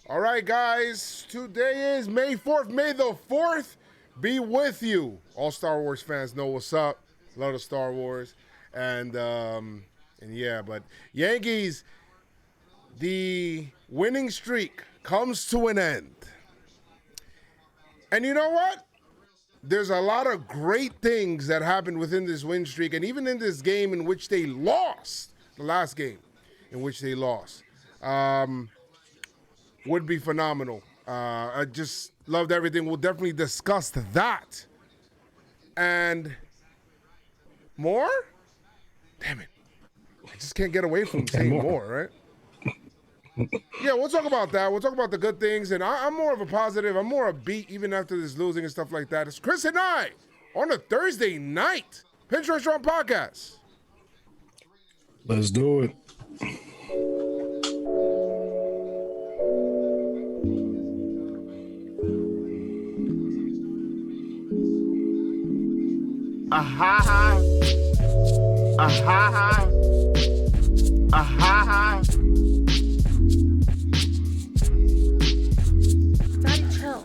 All right, guys. Today is May 4th. May the 4th be with you. All Star Wars fans know what's up. Love the Star Wars. And yeah, but Yankees, the winning streak comes to an end. And you know what? There's a lot of great things that happened within this win streak, and even in this game in which they lost, the last game in which they lost, would be phenomenal. I just loved everything. We'll definitely discuss that. And more? Damn it. I just can't get away from saying more, right? Yeah, we'll talk about that. We'll talk about the good things. And I'm more of a positive. I'm more upbeat even after this losing and stuff like that. It's Chris and I on a Thursday night. PinstripeStrong podcast. Let's do it. Aha. Aha. Aha. Daddy, chill.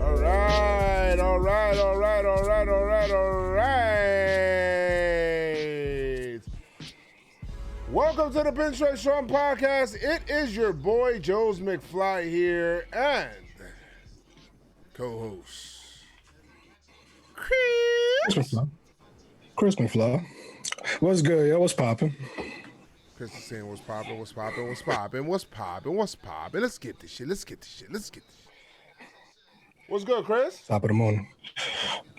All right. Welcome to the PinstripeStrong podcast. It is your boy JoezMcfly here and co-host Chris McFly. What's good? Yeah, what's popping? Chris is saying what's popping. Let's get this shit. What's good, Chris? Top of the morning.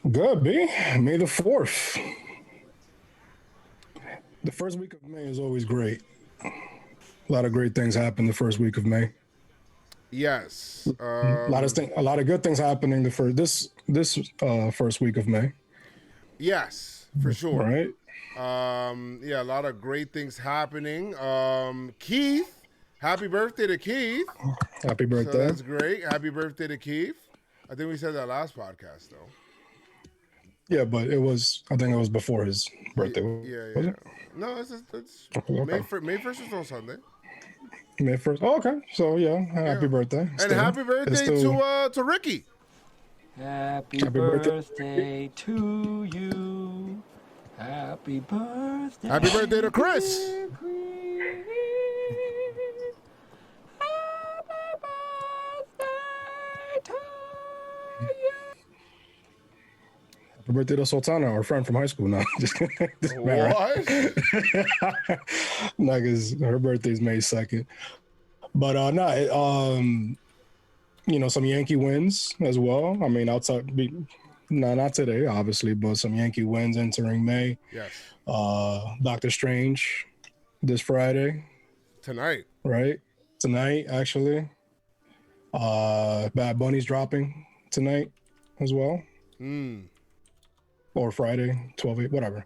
Good, B. May the 4th. The first week of May is always great. A lot of great things happen the first week of May. Yes. A lot of good things happening this first week of May. Yes, for sure. Right? Yeah, a lot of great things happening. Keith, happy birthday to Keith. Happy So birthday. that's great. Happy birthday to Keith. I think we said that last podcast, though. Yeah, but I think it was before his birthday. Yeah. Was it? No, it's Okay. May 1st is on Sunday. May 1st. Oh, okay. So, yeah, happy birthday. And happy birthday to Ricky. Happy birthday. birthday to you. Happy birthday. Happy birthday to Chris. Happy birthday to you. Happy birthday to Sultana, our friend from high school now. Just kidding. What? No, because her birthday's May 2nd. But some Yankee wins as well. I mean, not today, obviously, but some Yankee wins entering May. Yes. Doctor Strange this Friday. Tonight. Right? Tonight, actually. Bad Bunny's dropping tonight as well. Or Friday, 12/8, whatever.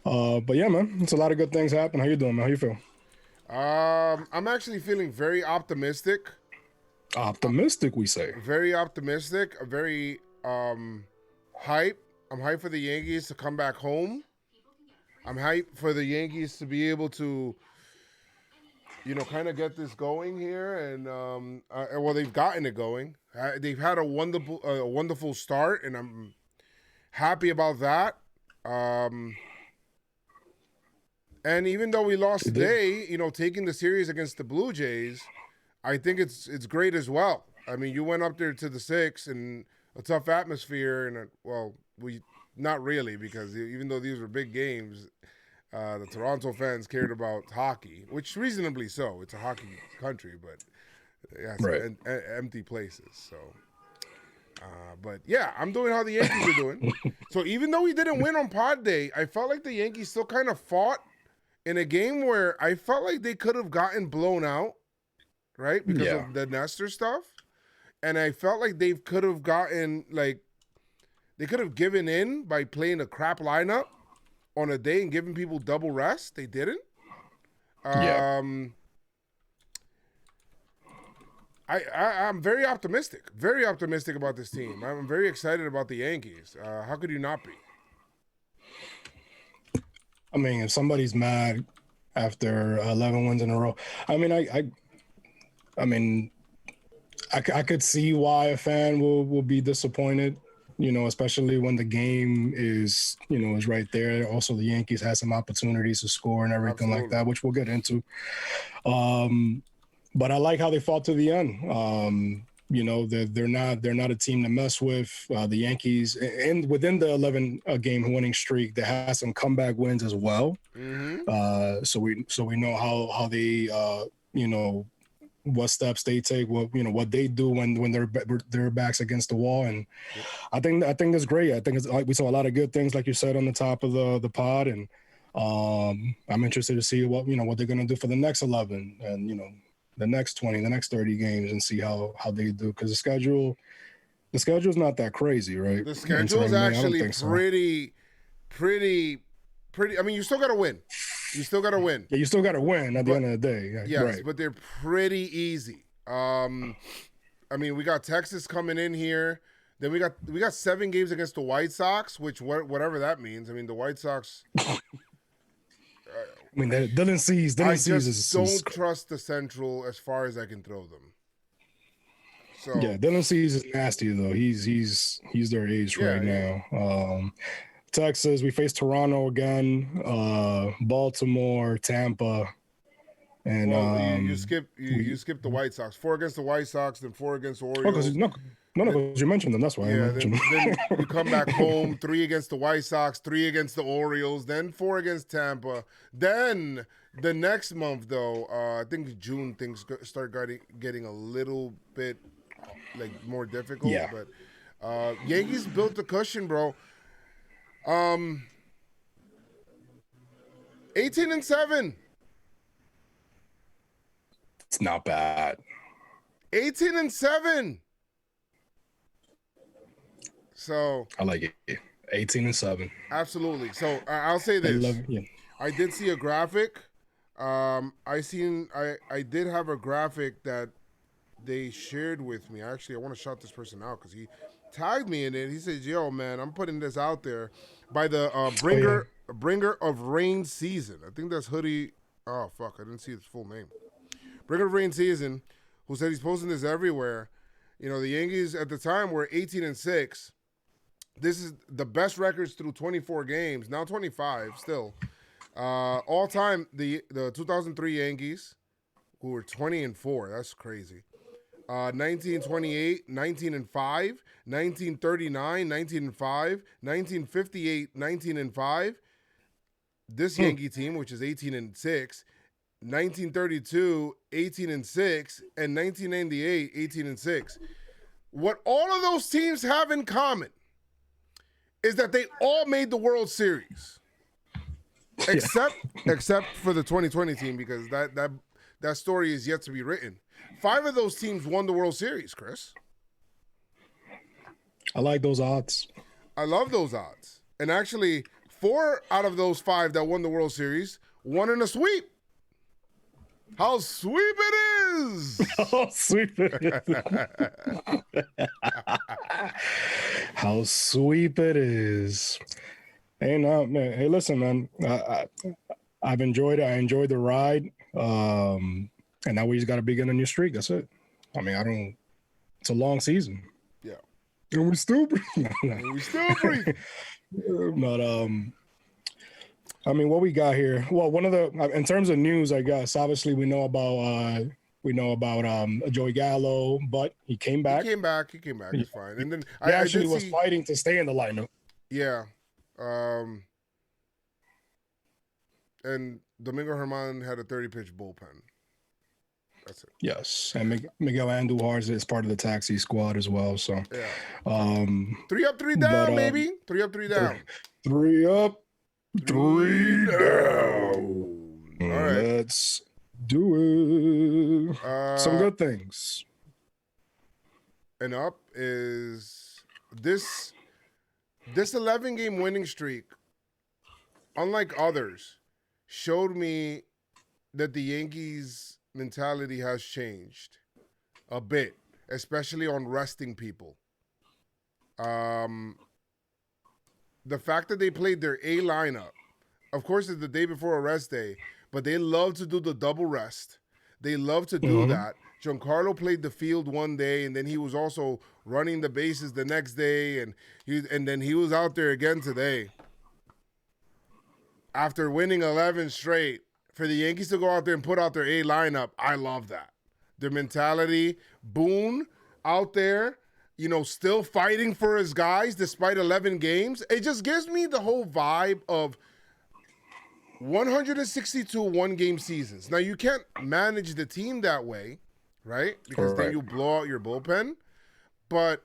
But yeah, man, it's a lot of good things happen. How you doing, man? How you feel? I'm actually feeling very optimistic. Optimistic, we say. Very optimistic. Very hype. I'm hyped for the Yankees to come back home. I'm hyped for the Yankees to be able to, kind of get this going here. And well, they've gotten it going. They've had a wonderful start, and I'm happy about that. And even though we lost today, taking the series against the Blue Jays, I think it's great as well. I mean, you went up there to the 6 in a tough atmosphere, and not really, because even though these were big games, the Toronto fans cared about hockey, which reasonably so. It's a hockey country, but yeah, Right. Empty places. So, but yeah, I'm doing how the Yankees are doing. So even though we didn't win on Pod Day, I felt like the Yankees still kind of fought in a game where I felt like they could have gotten blown out, right? Because of the Nestor stuff. And I felt like they could have given in by playing a crap lineup on a day and giving people double rest. They didn't. I'm very optimistic about this team. I'm very excited about the Yankees. How could you not be? I mean, if somebody's mad after 11 wins in a row, I mean, I mean, I could see why a fan will be disappointed, you know, especially when the game is, you know, is right there. Also, the Yankees had some opportunities to score and everything like that, which we'll get into. But I like how they fought to the end. You know, they're not a team to mess with. The Yankees, and within the 11 game winning streak, they had some comeback wins as well. Mm-hmm. So we know how they you know, what steps they take, what they do when their backs against the wall, and I think that's great. I think it's like we saw a lot of good things, like you said on the top of the pod, and I'm interested to see what they're gonna do for the next 11, and the next 20, the next 30 games, and see how they do, because the schedule's not that crazy, right? The schedule is actually pretty. I mean, you still got to win. You still got to win. Yeah, you still got to win at the end of the day. Yeah, yes, right. but they're pretty easy. I mean, we got Texas coming in here. Then we got 7 games against the White Sox, which whatever that means. I mean, the White Sox. I mean, Dylan Cease. I just don't trust the Central as far as I can throw them. So yeah, Dylan Cease is nasty though. He's their ace right now. Texas, we face Toronto again, Baltimore, Tampa, and you skip the White Sox. 4 against the White Sox, then 4 against the Orioles. Because you mentioned them. That's why. Yeah, then you come back home, 3 against the White Sox, 3 against the Orioles, then 4 against Tampa. Then the next month, though, I think June, things start getting a little bit like more difficult. Yeah. But Yankees built the cushion, bro. 18-7. It's not bad. 18-7. So I like it. 18-7. Absolutely. So I'll say this. I did see a graphic. I did have a graphic that they shared with me. Actually, I want to shout this person out because he tagged me in it. He says, "Yo, man, I'm putting this out there by the Bringer of Rain Season." I think that's Hoodie. Oh fuck, I didn't see his full name. Bringer of Rain Season, who said he's posting this everywhere. You know, the Yankees at the time were 18-6. This is the best records through 24 games. Now 25 still. All time, the 2003 Yankees, who were 20-4. That's crazy. 1928, 19-5, 1939, 19-5, 1958, 19-5. This Yankee team, which is 18-6, 1932, 18-6, and 1998, 18-6. What all of those teams have in common is that they all made the World Series, except for the 2020 team, because that story is yet to be written. 5 of those teams won the World Series, Chris. I like those odds. I love those odds. And actually, 4 out of those 5 that won the World Series won in a sweep. How sweep it is! How sweep it is! How sweep it is! Hey, no, man. Hey, listen, man. I've enjoyed it. I enjoyed the ride. And now we just got to begin a new streak. That's it. I mean, it's a long season. Yeah. And we still breathe. We still breathe. But, I mean, what we got here? Well, in terms of news, I guess, obviously we know about Joey Gallo, but he came back. He came back. It's fine. And then he actually was fighting to stay in the lineup. Yeah. And Domingo Germán had a 30-pitch bullpen. That's it. Yes, and Miguel Andujar is part of the taxi squad as well. So, yeah. 3 up, 3 down, baby. 3 up, 3 down. 3 up, 3 down. All right, let's do it. Some good things. And up is this 11-game winning streak, unlike others, showed me that the Yankees' mentality has changed. a bit, especially on resting people. The fact that they played their A lineup, of course, it's the day before a rest day, but they love to do the double rest. They love to do that. Giancarlo played the field one day, and then he was also running the bases the next day, and then he was out there again today. After winning 11 straight, for the Yankees to go out there and put out their A lineup, I love that. Their mentality, Boone out there, still fighting for his guys despite 11 games. It just gives me the whole vibe of 162 one-game seasons. Now, you can't manage the team that way, right? Because then you blow out your bullpen. But,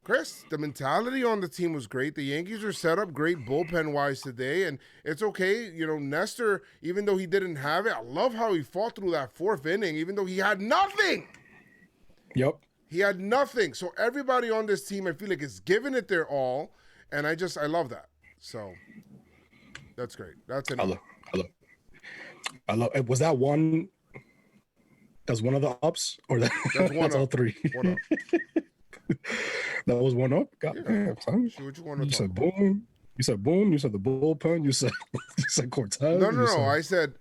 Chris, the mentality on the team was great. The Yankees were set up great bullpen-wise today, and it's okay. Nestor, even though he didn't have it, I love how he fought through that fourth inning, even though he had nothing. Yep. He had nothing. So everybody on this team, I feel like, is giving it their all, and I love that. So that's great. That's enough. I love. Was that one? That's one of the ups, or that's one all up. three? One up. That was one up. God damn, son. What you want to You talk said about? boom. You said boom. You said the bullpen. You said Cortez. No. I said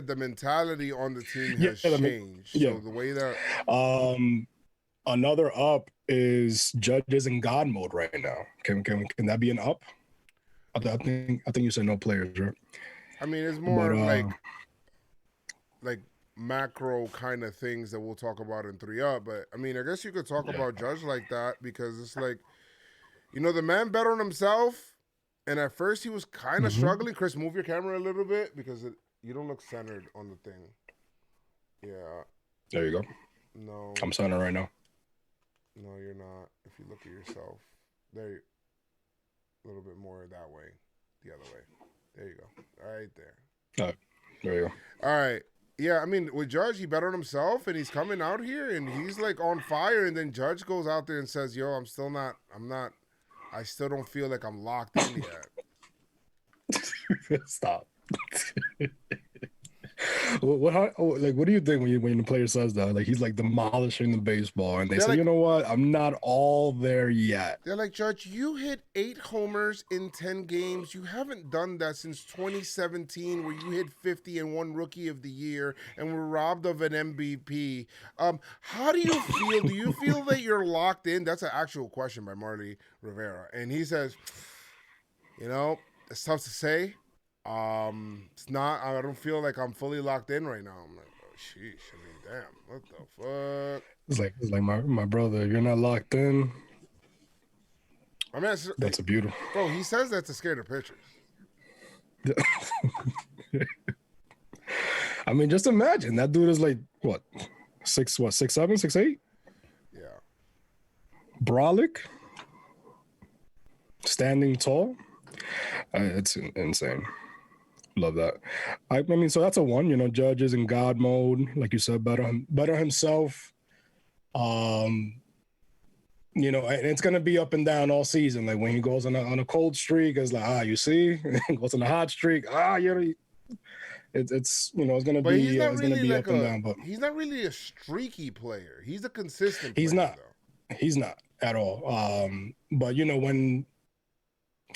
the mentality on the team has changed. So the way that another up is Judge is in God mode right now. Can that be an up? I think you said no players, right? I mean, it's more like macro kind of things that we'll talk about in 3-Up. But I mean, I guess you could talk about Judge like that because it's like, the man bet on himself, and at first he was kind of struggling. Chris, move your camera a little bit because you don't look centered on the thing. Yeah. There you go. No. I'm centered right now. No, you're not. If you look at yourself, there. A little bit more that way, the other way. There you go. Right there. All right. There you go. All right. Yeah, I mean, with Judge, he bet on himself, and he's coming out here, and he's, like, on fire, and then Judge goes out there and says, yo, I still don't feel like I'm locked in yet. Stop. What do you think when the player says that? Like, he's like demolishing the baseball, and they say, you know what? I'm not all there yet. They're like, Judge, you hit 8 homers in 10 games. You haven't done that since 2017, where you hit 50 and won Rookie of the Year and were robbed of an MVP. How do you feel? Do you feel that you're locked in? That's an actual question by Marty Rivera, and he says, it's tough to say. It's not. I don't feel like I'm fully locked in right now. I'm like, oh sheesh. I mean, damn. What the fuck? It's like my brother. You're not locked in. I mean, that's a beautiful. Bro, he says that to scare the pitchers. I mean, just imagine that dude is like what, 6'7", 6'8"? Yeah. Brolic, standing tall. It's insane. Love that. I mean, so that's a one. Judge is in God mode, like you said, better himself. And it's gonna be up and down all season. Like when he goes on a cold streak, it's like you see, goes on a hot streak, it's gonna but be it's gonna be like up and down. But he's not really a streaky player. He's a consistent. He's player, not. Though. He's not at all. But when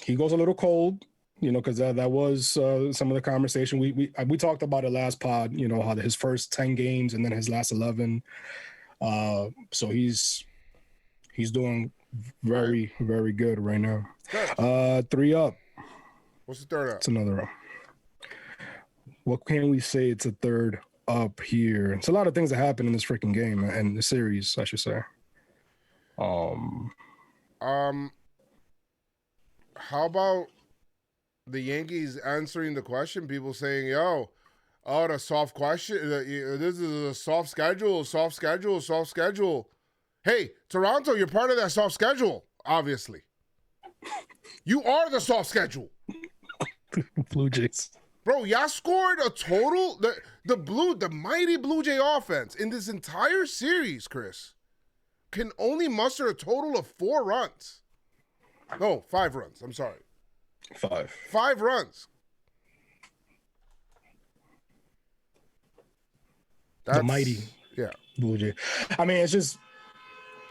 he goes a little cold, because that was some of the conversation we talked about it last pod. How his first 10 games and then his last 11. So he's doing very, very good right now. Good. 3-Up. What's the third up? It's another up. What can we say? It's a third up here. It's a lot of things that happen in this freaking game and the series, I should say. How about the Yankees answering the question? People saying, the soft question. This is a soft schedule, soft schedule, soft schedule. Hey, Toronto, you're part of that soft schedule, obviously. You are the soft schedule. Blue Jays. Bro, y'all scored a total. The mighty Blue Jay offense in this entire series, Chris, can only muster a total of 4 runs. No, 5 runs. I'm sorry. 5 runs. The mighty. Yeah, Blue Jay. I mean, it's just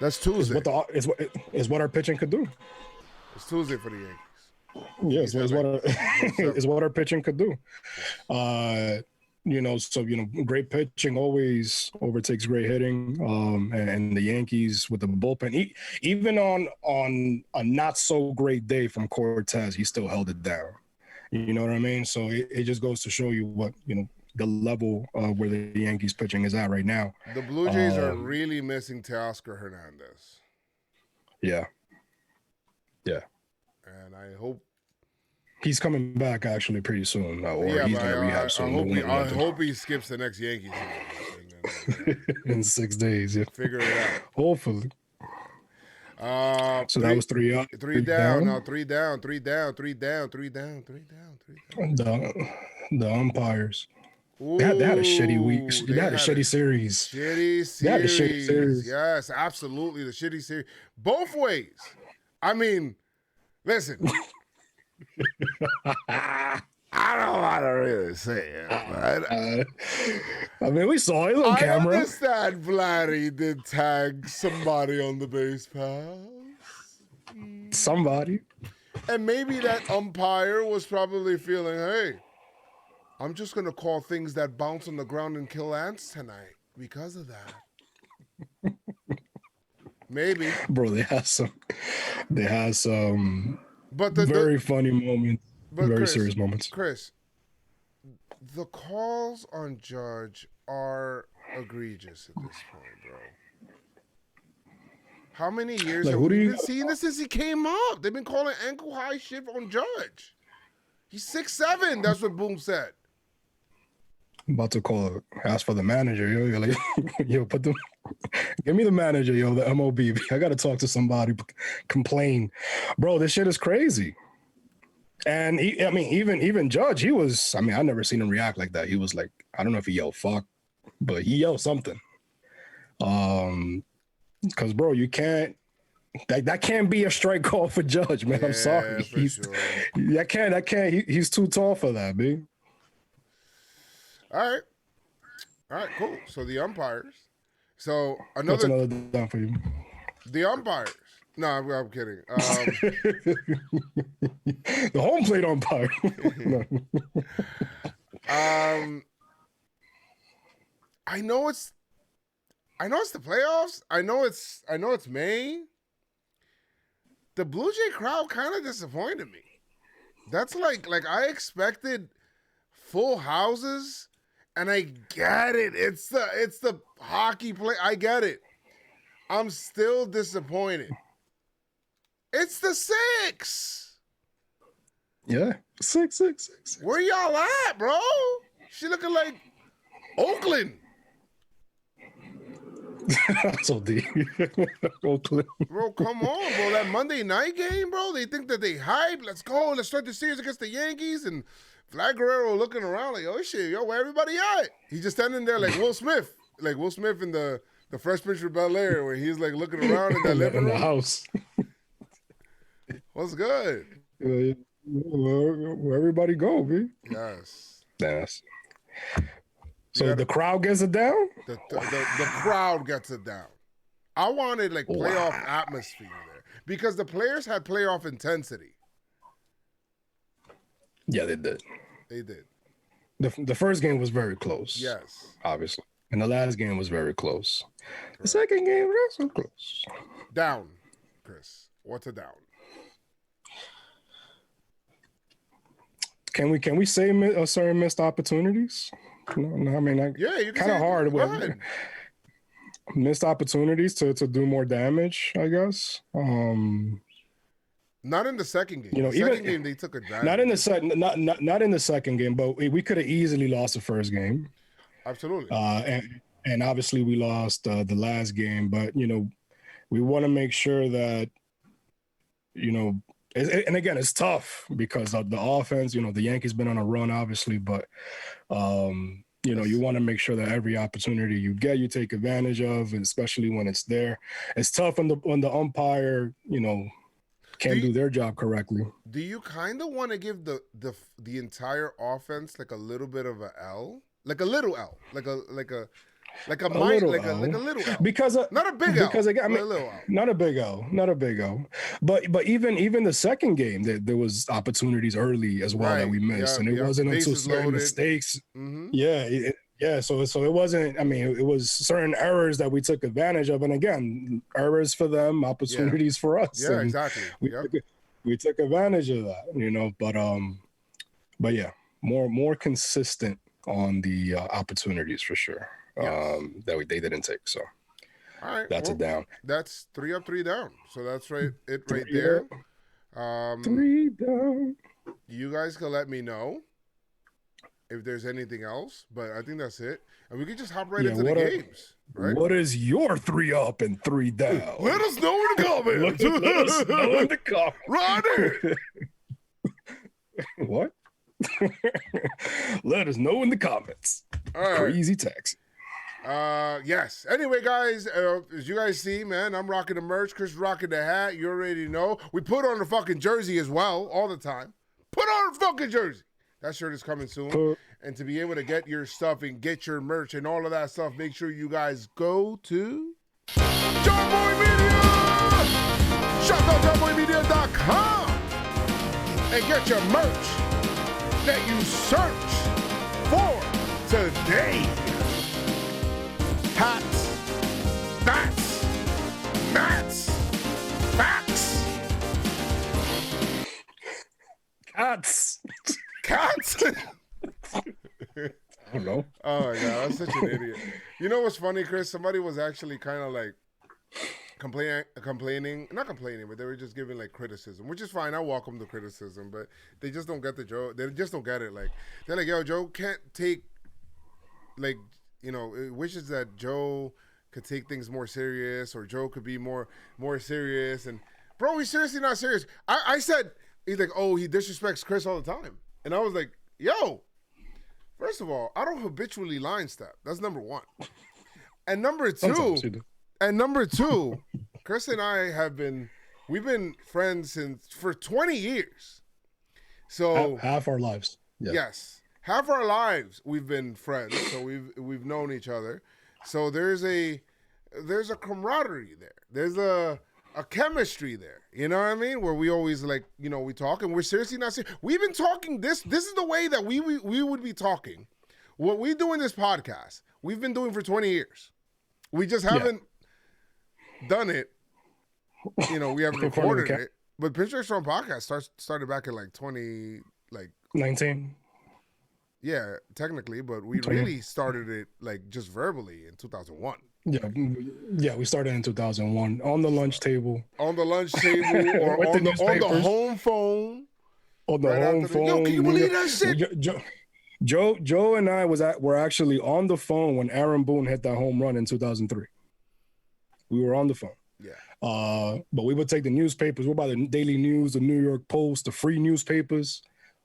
that's it's Tuesday. is what our pitching could do. It's Tuesday for the Yankees. Yeah, Yankees have, like, is what our pitching could do. Yes. Great pitching always overtakes great hitting. And the Yankees with the bullpen, even on a not so great day from Cortez, he still held it down. You know what I mean? So it just goes to show you what, the level where the Yankees pitching is at right now. The Blue Jays are really missing Teoscar Hernandez. Yeah. Yeah. And I hope he's coming back actually pretty soon, he's going to rehab soon. I hope he skips the next Yankees season. In 6 days. Yeah. Figure it out. Hopefully. So that was three up. Three down. Now three down. The umpires. Ooh, they had a shitty week. They had a shitty series. They had a shitty series. Yes, absolutely. The shitty series. Both ways. I mean, listen. I don't want to really say it, but I mean, we saw it on camera. I understand Vladdy did tag somebody on the base pass. Somebody. And maybe that umpire was probably feeling, hey, I'm just going to call things that bounce on the ground and kill ants tonight because of that. Maybe. Bro, they had some but very funny moments, very Chris, serious moments. Chris, the calls on Judge are egregious at this point, bro. How many years have we been seeing this since he came up? They've been calling ankle high shit on Judge. He's 6'7". That's what Boom said. I'm about to ask for the manager. You're like, give me the manager, the MOB. I got to talk to somebody, complain. Bro, this shit is crazy. And even Judge, I never seen him react like that. He was like, I don't know if he yelled fuck, but he yelled something. Because, bro, you can't, that can't be a strike call for Judge, man. I'm sorry. Sure. That can't, he's too tall for that, man. All right, cool. So the umpires. So What's another down for you? The umpires. No, I'm kidding. The home plate umpire. I know it's the playoffs. I know it's May. The Blue Jay crowd kind of disappointed me. That's like I expected full houses. And I get it. It's the hockey play. I get it. I'm still disappointed. It's the 6. Yeah. 6. Where y'all at, bro? She looking like Oakland. So deep. Oakland. Bro, come on, bro. That Monday night game, bro. They think that they hype. Let's go. Let's start the series against the Yankees. And Vlad Guerrero looking around like, oh shit, where everybody at? He's just standing there like Will Smith in the Fresh Prince of Bel-Air, where he's like looking around in that living room. In the house. What's good? Where everybody go, B? Yes. So the crowd gets it down? The crowd gets it down. I wanted like playoff atmosphere there because the players had playoff intensity. Yeah, they did. They did. The first game was very close. Yes. Obviously. And the last game was very close. The second game was not so close. Down, Chris. What's a down? Can we say certain missed opportunities? No, I mean, you kind of hard with missed opportunities to do more damage, I guess. Not in the second game. The second game they took advantage. Not in the second game, but we could have easily lost the first game. Absolutely. And obviously we lost the last game, but we want to make sure that and again, it's tough because of the offense. The Yankees been on a run, obviously, but you want to make sure that every opportunity you get, you take advantage of, and especially when it's there. It's tough when the umpire, can't do their job correctly. Do you kind of want to give the entire offense like a little bit of a L, like a little L, like a Like a little like a L. little L. Because not a big L. Because again, I mean, a little L. not a big L. But even the second game, there was opportunities early as well that we missed, and it wasn't until certain mistakes. Mm-hmm. Yeah. So it wasn't. I mean, it was certain errors that we took advantage of, and again, errors for them, opportunities for us. Yeah, and exactly. We took advantage of that, but yeah, more consistent on the opportunities for sure. Yes. They didn't take. So all right, that's a down. That's 3 up, 3 down. So that's right Three there. Up. 3 down. You guys can let me know if there's anything else, but I think that's it. And we can just hop right into the games. Right? What is your 3 up and 3 down? Let us know in the comments. Let us know in the comments. Rodney! What? Let us know in the comments. All right. Crazy taxi. Yes. Anyway, guys, as you guys see, man, I'm rocking the merch. Chris rocking the hat. You already know. We put on the fucking jersey as well all the time. Put on the fucking jersey. That shirt is coming soon. And to be able to get your stuff and get your merch and all of that stuff, make sure you guys go to Jomboymedia! Shop.jomboymedia.com and get your merch that you search for today. Hats, bats, mats, facts. Cats? I don't know. Oh my God, I'm such an idiot. You know what's funny, Chris? Somebody was actually kind of like complaining, not complaining, but they were just giving like criticism, which is fine. I welcome the criticism, but they just don't get the joke. They just don't get it. Like, they're like, yo, Joe can't take, like, you know, it wishes that Joe could take things more serious, or Joe could be more serious. And bro, he's seriously not serious. I said, he's like, oh, he disrespects Chris all the time. And I was like, yo, first of all, I don't habitually line step. That's number one. And number two, Chris and I we've been friends for 20 years. So half our lives. Yeah. Yes. Half our lives we've been friends, so we've known each other. So there's a camaraderie there. There's a chemistry there. You know what I mean? Where we always like, you know, we talk and we're seriously not serious. We've been talking this is the way that we would be talking. What we do in this podcast, we've been doing for 20 years. We just haven't done it. You know, we haven't recorded it. But PinstripeStrong podcast started back in like 19. Yeah, technically, but we really started it like just verbally in 2001. Yeah, we started in 2001 on the lunch table. On the lunch table, or on the home phone. On the home phone. Yo, can you believe that shit? Joe and I were actually on the phone when Aaron Boone hit that home run in 2003. We were on the phone. Yeah. But we would take the newspapers. We're by the Daily News, the New York Post, the free newspapers,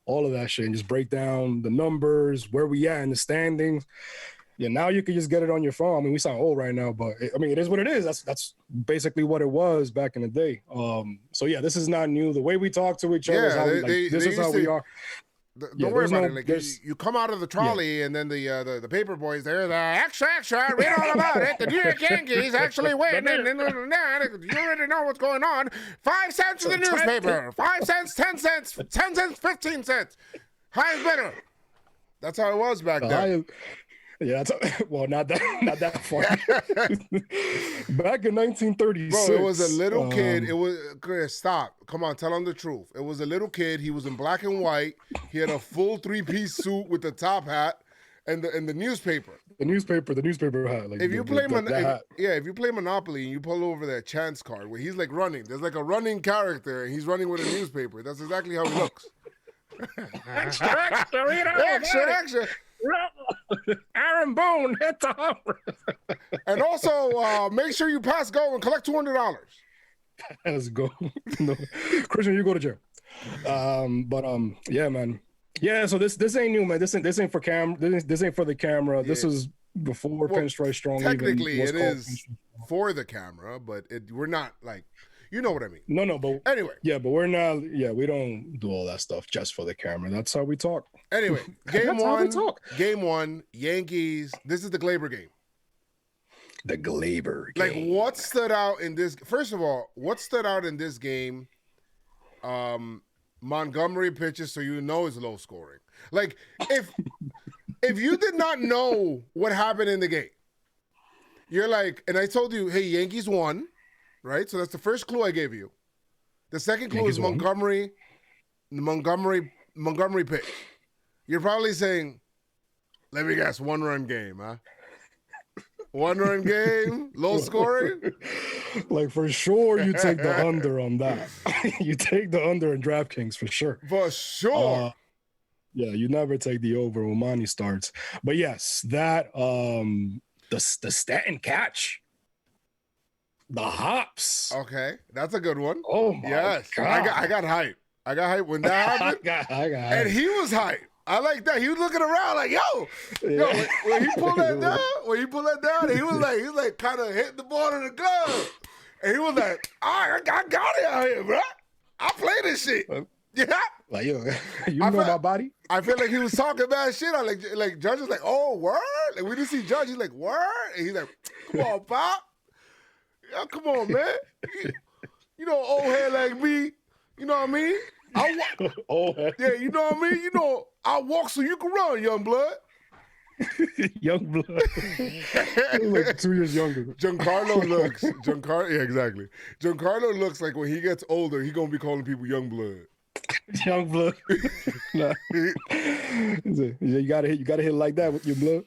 all of that shit, and just break down the numbers, where we at in the standings. Yeah, now you can just get it on your phone. I mean, we sound old right now, but it is what it is. That's basically what it was back in the day. So yeah, this is not new. The way we talk to each other is how we are. Don't worry about it. Like you come out of the trolley, and then the paper boys there, the extra, read all about it. The New York Yankees actually win. And you already know what's going on. 5 cents in the newspaper. 5 cents, 10 cents, 10 cents, 15 cents. Highest bidder. That's how it was back then. Yeah, well, not that far. Back in 1936. Bro, it was a little kid. It was, Chris, stop. Come on, tell him the truth. It was a little kid. He was in black and white. He had a full 3-piece suit with the top hat and the newspaper. The newspaper hat. Like if you play Monopoly and you pull over that chance card where he's like running, there's like a running character and he's running with a newspaper. That's exactly how he looks. extra. Aaron Boone hit the homer. And also, make sure you pass go and collect $200. Let's go. No. Christian, you go to jail. Yeah, man. Yeah, so this ain't new, man. This ain't for This ain't for the camera. Yeah. This is before PinstripeStrong. Technically, it is for the camera, but we're not like. You know what I mean? No, but anyway. Yeah, but we're not. Yeah, we don't do all that stuff just for the camera. That's how we talk. Anyway, Game 1, Yankees. This is the Glaber game. The Glaber Like, game. what stood out in this? First of all, what stood out in this game? Montgomery pitches, so you know it's low scoring. Like, if you did not know what happened in the game, you're like, and I told you, hey, Yankees won, right? So that's the first clue I gave you. The second clue Yankees is won. Montgomery pitch. You're probably saying, let me guess, 1-run game, huh? 1-run game, low scoring. Like, for sure, you take the under on that. You take the under in DraftKings for sure. For sure. Yeah, you never take the over when Monty starts. But yes, that the Stanton catch, the hops. Okay, that's a good one. Oh my yes, God. I got hype. I got hype when that happened. I got and he was hype. I like that. He was looking around like, yo, when he pulled that down, he was like kind of hitting the ball in the glove. And he was like, I got it out here, bro. I play this shit. Yeah. Like, yo, you know my body? I feel like he was talking bad shit. I like Judge was like, oh, word? Like, we didn't see Judge. He's like, word? And he's like, come on, Pop. Yeah, come on, man. You know, old head like me. You know what I mean? Old head. Yeah, you know what I mean? You know, I walk so you can run, young blood. Young blood. Like 2 years younger. Giancarlo looks like when he gets older, he gonna be calling people young blood. Young blood. Nah. You gotta hit like that with your blood.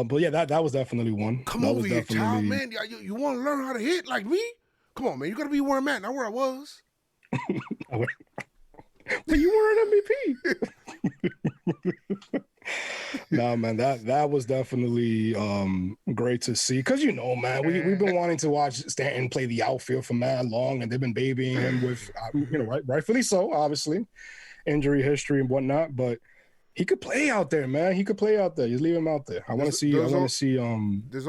But yeah, that was definitely one. Come that over was here, definitely... child, man. You want to learn how to hit like me? Come on, man. You gotta be where I'm at, not where I was. But you were an MVP. Nah, man, that was definitely great to see. Because, you know, man, we've been wanting to watch Stanton play the outfield for mad long, and they've been babying him with, rightfully so, obviously, injury history and whatnot. But he could play out there, man. He could play out there. Just leave him out there. I want to see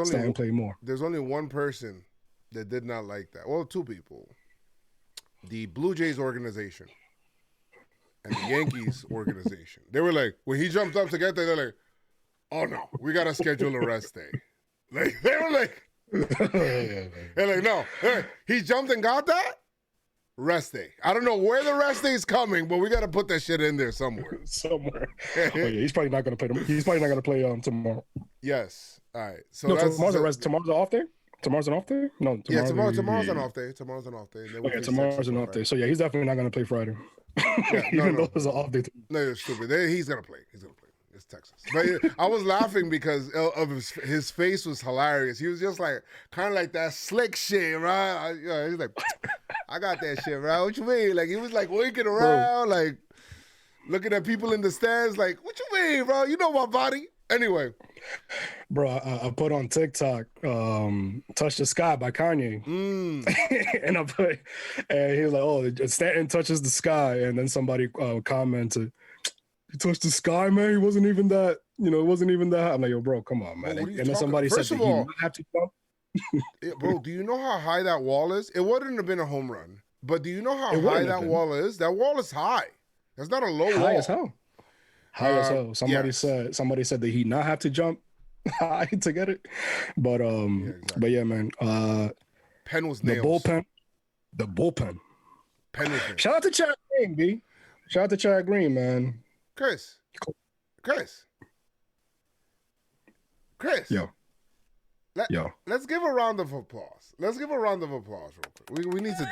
Stanton play more. There's only one person that did not like that. Well, two people. The Blue Jays organization and the Yankees organization. They were like, when he jumped up to get there, they're like, oh no, we gotta schedule a rest day. Like, they were like, they're like, no, hey, he jumped and got that rest day. I don't know where the rest day is coming, but we gotta put that shit in there somewhere. He's probably not gonna play. He's probably not gonna play tomorrow. Yes. All right. So tomorrow's an off day. Tomorrow's an off day? No, tomorrow's an off day. Tomorrow's an off day. Okay, tomorrow's an off day. So yeah, he's definitely not gonna play Friday. Yeah, Even though it's an off day. No, you're stupid. He's gonna play. It's Texas. But I was laughing because of his face was hilarious. He was just like kind of like that slick shit, right? He's like, I got that shit, right? What you mean? Like he was like winking around, like looking at people in the stands, like, what you mean, bro? You know my body. Anyway. Bro, I put on TikTok, Touch the Sky by Kanye. And he was like, oh, Stanton touches the sky. And then somebody commented, he touched the sky, man. He wasn't even that, it wasn't even that. I'm like, yo, bro, come on, man. And then somebody said, first of all, have to jump. Bro, do you know how high that wall is? It wouldn't have been a home run. But do you know how high that wall is? That wall is high. That's not a low wall. High as hell. High as hell. Somebody said that he not have to jump high to get it. But but yeah, man. Pen was nails. The bullpen. Pen was nails. Shout out to Chad Green, B. Shout out to Chad Green, man. Chris. Yo. Let's give a round of applause. Real quick. We need to.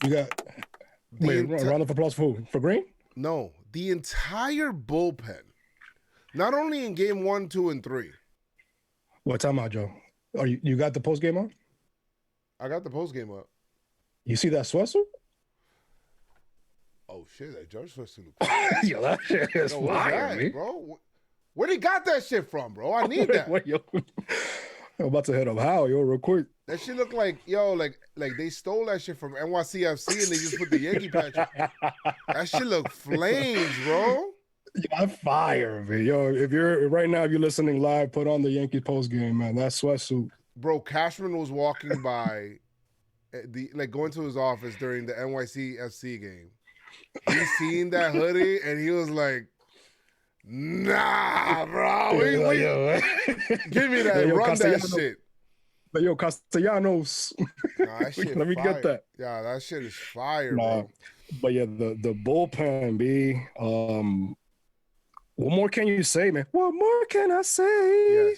You got round of applause for who? For Green? No, the entire bullpen. Not only in game 1, 2, and 3. What time out, Joe? You got the post game on? I got the post game up. You see that sweatsuit? Oh shit, that Judge sweatsuit. Yo, that shit is fire, man. Bro. Where they got that shit from, bro? I need that. I'm about to hit up How, real quick. That shit look like, like they stole that shit from NYCFC and they just put the Yankee patch on. That shit look flames, bro. Yeah, fire, man. Yo, if you're listening live, put on the Yankee post game, man. That sweatsuit. Bro, Cashman was walking by, going to his office during the NYCFC game. he seen that hoodie and he was like, nah, bro. Give me that. Run that shit. But yo, Castellanos. Nah, that shit Let me fire. get that. Yeah, that shit is fire, Nah, bro. but yeah, the bullpen, B. What more can you say, man? What more can I say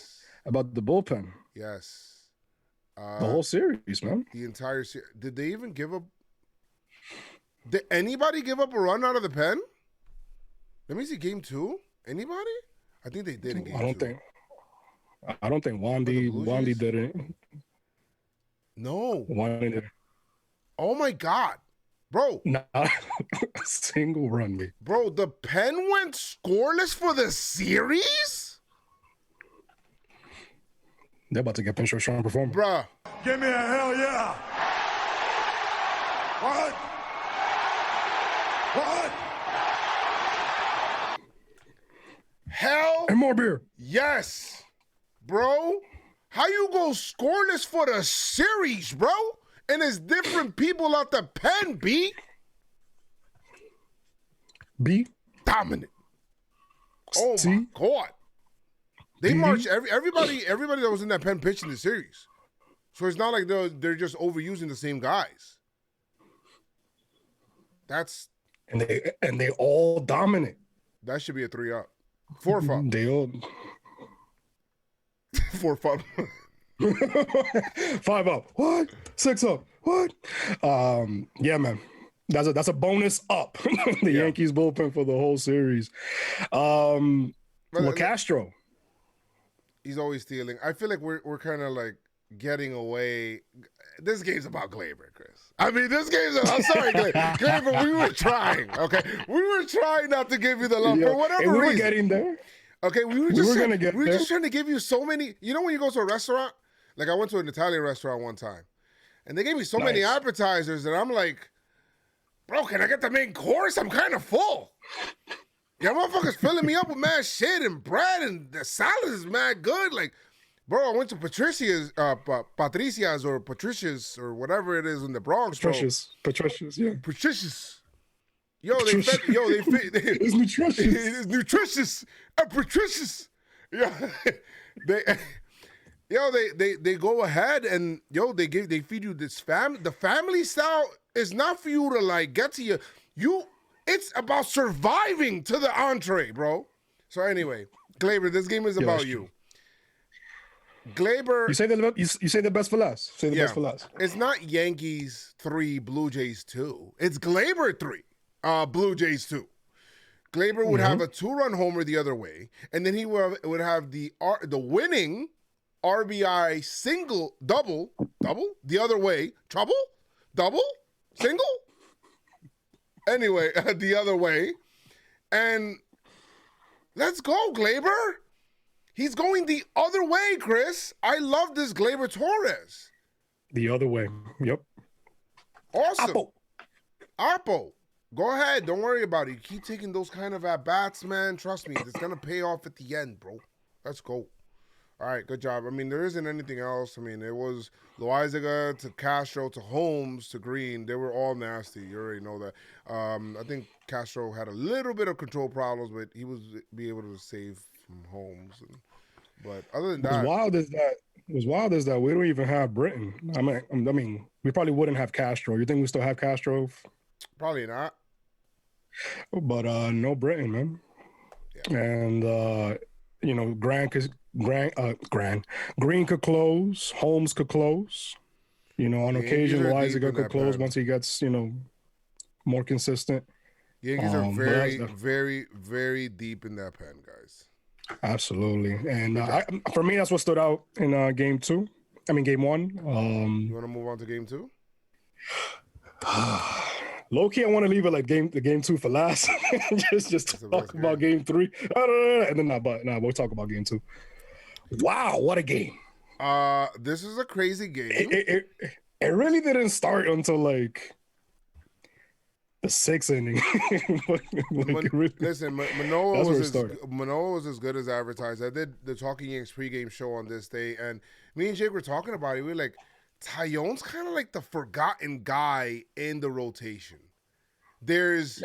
about the bullpen? Yes. The whole series, man. The entire series. Did they even give up? Did anybody give up a run out of the pen? Let me see game 2. Anybody? I think they did in game 2. I don't think Wandy didn't. No. Wandy did. Oh my God. Bro. Not a single run, me. Bro, the pen went scoreless for the series? They're about to get PinstripeStrong performance. Bruh. Give me a hell yeah. What? What? Hell. And more beer. Yes. Bro. How you go scoreless for the series, bro? And it's different people out the pen, B. B. Dominant. Oh C. my God. They marched everybody that was in that pen pitched in the series. So it's not like they're just overusing the same guys. That's and they all dominant. That should be a 3-up. 4-up. They all 4-up. 5-up. What? 6-up. What? Yeah, man. That's a bonus up. The Yankees bullpen for the whole series. Castro. He's always stealing. I feel like we're kind of like getting away. This game's about Gleyber, Chris. I mean, this game's. I'm sorry, Gleyber. We were trying. Okay, we were trying not to give you the love for whatever reason. We were getting there. Okay, we were just trying to give you so many. You know when you go to a restaurant, like I went to an Italian restaurant one time, and they gave me so many appetizers that I'm like, bro, can I get the main course? I'm kind of full. Yeah, motherfuckers filling me up with mad shit and bread, and the salad is mad good. Like, bro, I went to Patricia's or Patricia's or whatever it is in the Bronx. Patricia's, yeah. Patricia's. It's nutritious. It's nutritious and Patricia's. They go ahead and they feed you this the family style is not for you to like get to you. It's about surviving to the entree, bro. So anyway, Gleyber, this game is about you. Gleyber, you say the best for last. Say the best for last. It's not Yankees 3, Blue Jays 2. It's Gleyber 3, Blue Jays 2. Gleyber would have a 2-run homer the other way, and then he would have the winning RBI single double the other way, double single. Anyway, the other way. And let's go, Gleyber. He's going the other way, Chris. I love this Gleyber Torres. The other way. Yep. Awesome. Oppo. Go ahead. Don't worry about it. You keep taking those kind of at-bats, man. Trust me. It's going to pay off at the end, bro. Let's go. All right, good job. I mean, there isn't anything else. I mean, it was Loaizaga to Castro to Holmes to Green. They were all nasty. You already know that. I think Castro had a little bit of control problems, but he was be able to save from Holmes. But other than that, what's wild is that we don't even have Britton. I mean, we probably wouldn't have Castro. You think we still have Castro? Probably not. But no Britton, man. Yeah. And Green could close, Holmes could close. On occasion, Loaizaga could close once he gets, more consistent. Yankees are very, very, very deep in that pen, guys. Absolutely. And for me, that's what stood out in game 1. You want to move on to game 2? Low-key, I want to leave it like game 2 for last. just talk about game 3. And then we'll talk about game 2. Wow, what a game. This is a crazy game. It really didn't start until like the 6th inning. Listen, Manoah was as good as advertised. I did the Talking Yanks pregame show on this day, and me and Jake were talking about it. We were like, Taillon's kind of like the forgotten guy in the rotation. There's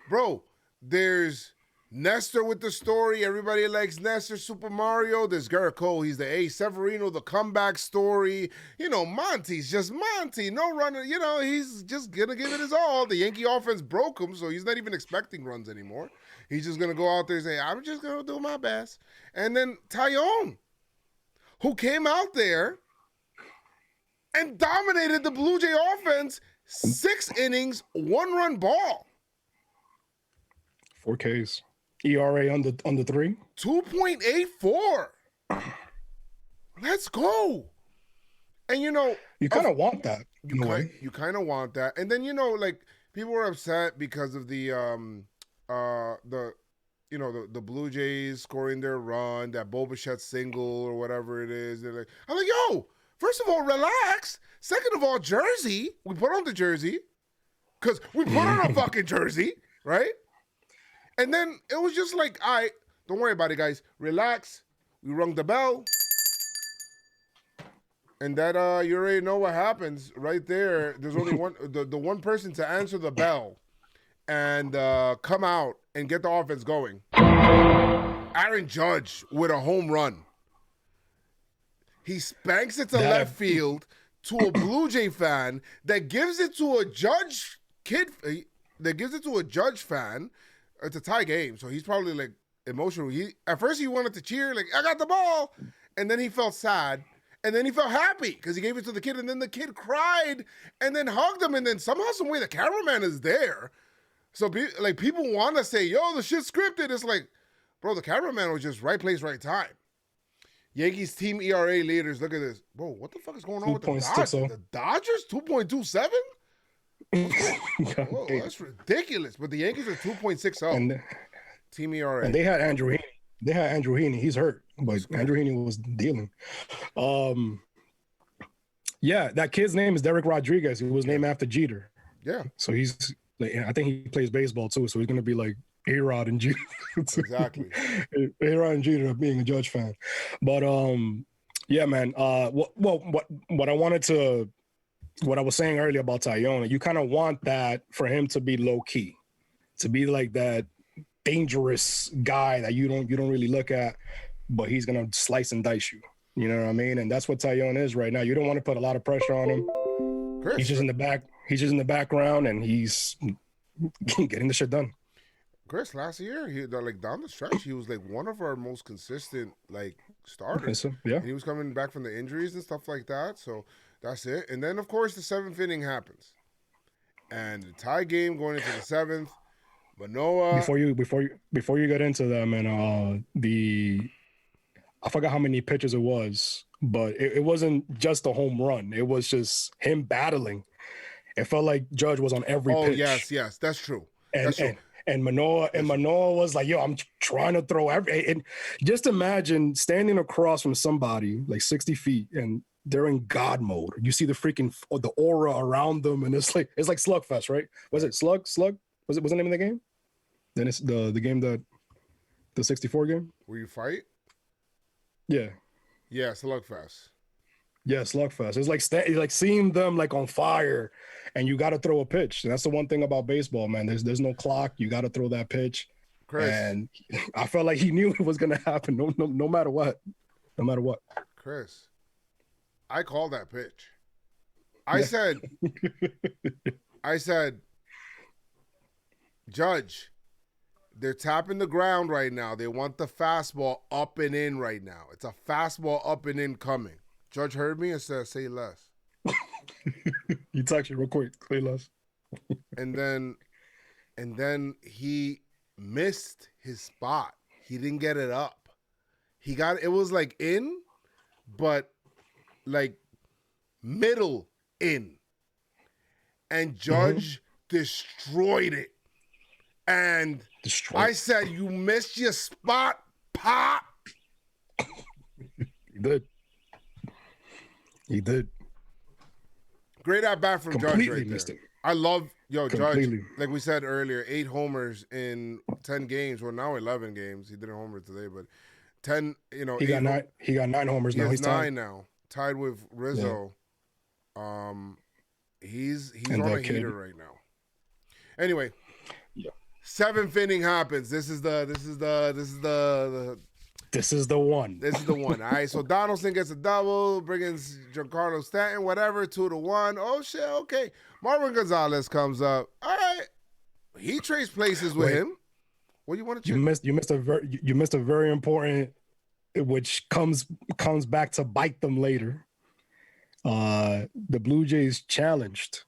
bro, there's Nestor with the story. Everybody likes Nestor. Super Mario. There's Garrett Cole. He's the A. Severino, the comeback story. You know, Monty's just Monty. No runner. You know, he's just going to give it his all. The Yankee offense broke him, so he's not even expecting runs anymore. He's just going to go out there and say, I'm just going to do my best. And then Tyone, who came out there and dominated the Blue Jay offense, 6 innings, 1-run ball. 4 Ks. ERA under 3. 2.84. Let's go. And you know, you kind of want that. You kind of want that. And then, you know, like, people were upset because of the Blue Jays scoring their run, that Bo Bichette single or whatever it is. They're like, I'm like, yo, first of all, relax. Second of all, jersey. We put on the jersey because we put on a fucking jersey, right? And then it was just like, all right, don't worry about it, guys. Relax. We rung the bell. And that you already know what happens right there. There's only the one person to answer the bell and come out and get the offense going. Aaron Judge with a home run. He spanks it to left field to a Blue Jay fan that gives it to a Judge fan. It's a tie game, so he's probably like emotional. At first he wanted to cheer, like, I got the ball, and then he felt sad, and then he felt happy because he gave it to the kid, and then the kid cried and then hugged him, and then somehow, some way, the cameraman is there. So people want to say, yo, the shit's scripted. It's like, bro, the cameraman was just right place, right time. Yankees team ERA leaders, look at this. Bro, what the fuck is going on with the Dodgers? The Dodgers, 2.27? Whoa, that's ridiculous. But the Yankees are 2.60. And team ERA. And they had Andrew Heaney. He's hurt, but Andrew Heaney was dealing. Yeah, that kid's name is Derek Rodriguez. He was named after Jeter. Yeah. So he's like, I think he plays baseball too. So he's gonna be like A-Rod and Jeter. Exactly. A-Rod and Jeter being a Judge fan. But yeah, man. What I was saying earlier about Tyone, you kind of want that for him to be low key, to be like that dangerous guy that you don't really look at, but he's gonna slice and dice you. You know what I mean? And that's what Tyone is right now. You don't want to put a lot of pressure on him. Chris, he's just in the back. He's just in the background, and he's getting the shit done. Chris, last year, down the stretch, he was like one of our most consistent starters. So, yeah. And he was coming back from the injuries and stuff like that. So that's it. And then, of course, the 7th inning happens, and the tie game going into the 7th. Manoah. Before you get into that, man, I forgot how many pitches it was, but it wasn't just a home run. It was just him battling. It felt like Judge was on every pitch. Oh, yes, that's true. And Manoah was like, yo, I'm trying to throw and just imagine standing across from somebody like 60 feet and they're in God mode. You see the aura around them, and it's like Slugfest, right? Was it Slug? Was the name of the game? Then it's the game the 64 game? Where you fight? Yeah. Yeah, Slugfest. Yeah, Slugfest. It's like seeing them like on fire, and you got to throw a pitch. And that's the one thing about baseball, man. There's no clock. You got to throw that pitch. Chris. And I felt like he knew it was gonna happen. No matter what. No matter what. Chris, I called that pitch. I said, Judge, they're tapping the ground right now. They want the fastball up and in right now. It's a fastball up and in coming. Judge heard me and said, say less. He text you real quick. Say less. And then he missed his spot. He didn't get it up. It was like in, but like middle in. And Judge destroyed it. And I said, you missed your spot, Pop. He did. Great at bat from Judge right there. It. I love, Completely. Judge, like we said earlier, 8 homers in 10 games. Well, now 11 games. He did a homer today, but 10, He got 9 homers now. He's tied. 9 now. Tied with Rizzo. Yeah. He's And on a that kid. heater right now. Anyway, 7th inning happens. This is the one. This is the one. All right. So Donaldson gets a double, brings Giancarlo Stanton, whatever, 2-1. Oh shit. Okay. Marwin Gonzalez comes up. All right. He trades places with him. What do you want to check? You missed a very important, which comes back to bite them later. The Blue Jays challenged.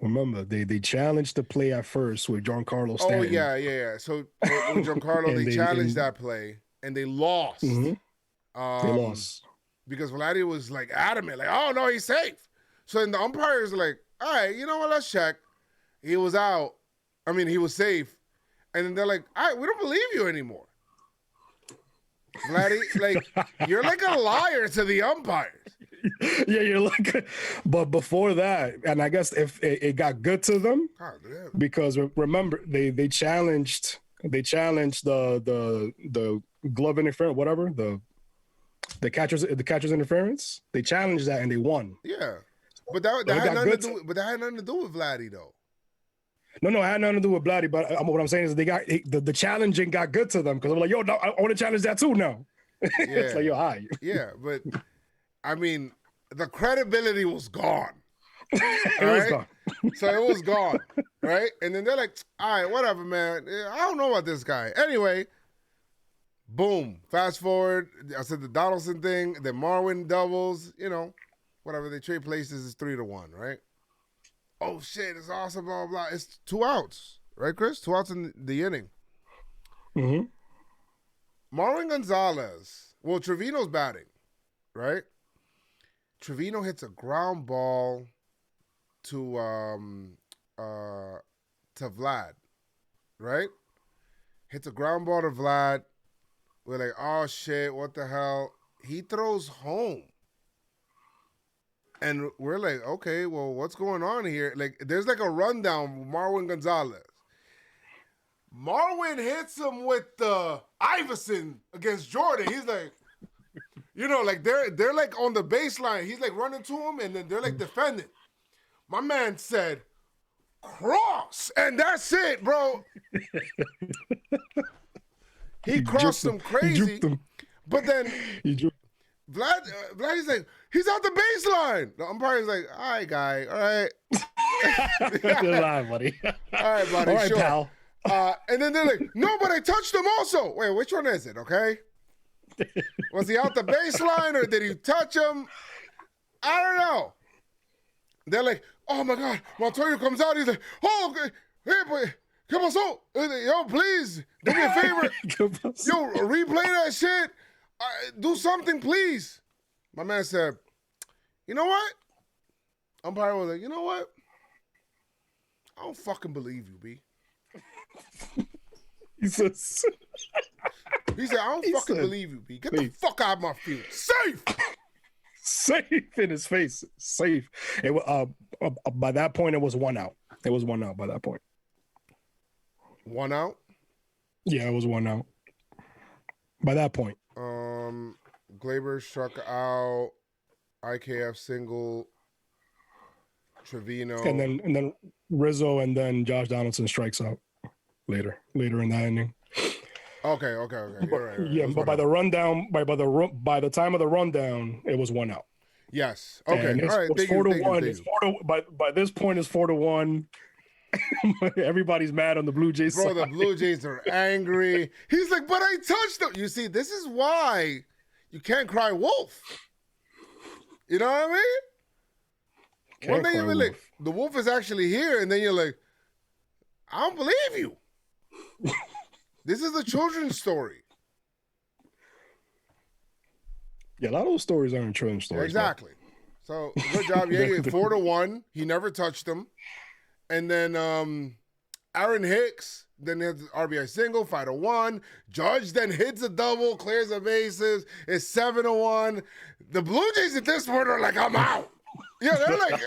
Remember, they challenged the play at first with Giancarlo Stanton. Oh yeah. So with Giancarlo, they challenged that play and they lost. Mm-hmm. They lost because Vladdy was like adamant, like, "Oh no, he's safe." So then the umpires are like, "All right, you know what? Let's check." He was out. I mean, he was safe. And then they're like, "All right, we don't believe you anymore." Vladdy, like, you're like a liar to the umpires. Yeah, you're like, but before that, and I guess if it got good to them, because remember they challenged the glove interference, whatever, the catcher's interference. They challenged that and they won. Yeah, but that had nothing to do. But that had nothing to do with Vladdy though. No, it had nothing to do with Vladdy. But what I'm saying is they got the challenging got good to them because I'm like, yo, no, I want to challenge that too now. Yeah. It's like, yo, hi. Yeah, but I mean, the credibility was gone. It was gone. So it was gone, right? And then they're like, all right, whatever, man. I don't know about this guy. Anyway, boom. Fast forward. I said the Donaldson thing. Then Marwin doubles. You know, whatever. They trade places is 3-1, right? Oh, shit. It's awesome, blah, blah, blah. It's 2 outs, right, Chris? 2 outs in the inning. Mm-hmm. Marwin Gonzalez. Well, Trevino's batting, right? Trevino hits a ground ball to Vlad, right? Hits a ground ball to Vlad. We're like, oh shit, what the hell? He throws home. And we're like, okay, well, what's going on here? Like, there's like a rundown with Marwin Gonzalez. Marwin hits him with the Iverson against Jordan. He's like, you know, like they're like on the baseline. He's like running to him, and then they're like defending. My man said, cross, and that's it, bro. He crossed him crazy, but then Vlad is like, he's out the baseline. The umpire's like, all right, guy, all right. Good line, buddy. All right, buddy, all right, sure. pal. And then they're like, no, but I touched him also. Wait, which one is it, okay? Was he out the baseline or did he touch him? I don't know. They're like, oh my God, Montoya comes out. He's like, oh, okay. Hey, boy, come on, so, yo, please, do me a favor. Yo, replay that shit. Do something, please. My man said, you know what? Umpire was like, you know what? I don't fucking believe you, B. He said, I don't fucking believe you, B. Get the fuck out of my field. Safe! Safe in his face. Safe. It by that point, it was 1 out. It was 1 out by that point. 1 out? Yeah, it was 1 out. By that point. Glaber struck out. IKF single. Trevino. And then Rizzo and then Josh Donaldson strikes out later in that inning. Okay. You're right. Yeah, but by the time of the rundown, it was 1 out. Yes. Okay. And all right. It's 4-1. It's 4-1. By this point, it's 4-1. Everybody's mad on the Blue Jays. Bro, side. the Blue Jays are angry. He's like, but I touched them. You see, this is why you can't cry wolf. You know what I mean? One day you're like, the wolf is actually here, and then you're like, I don't believe you. This is a children's story. Yeah, a lot of those stories aren't children's stories. Exactly. So good job, Yankee. 4-1. He never touched them. And then Aaron Hicks then hits RBI single, 5-1. Judge then hits a double, clears the bases. It's 7-1. The Blue Jays at this point are like, I'm out. Yeah, they're like.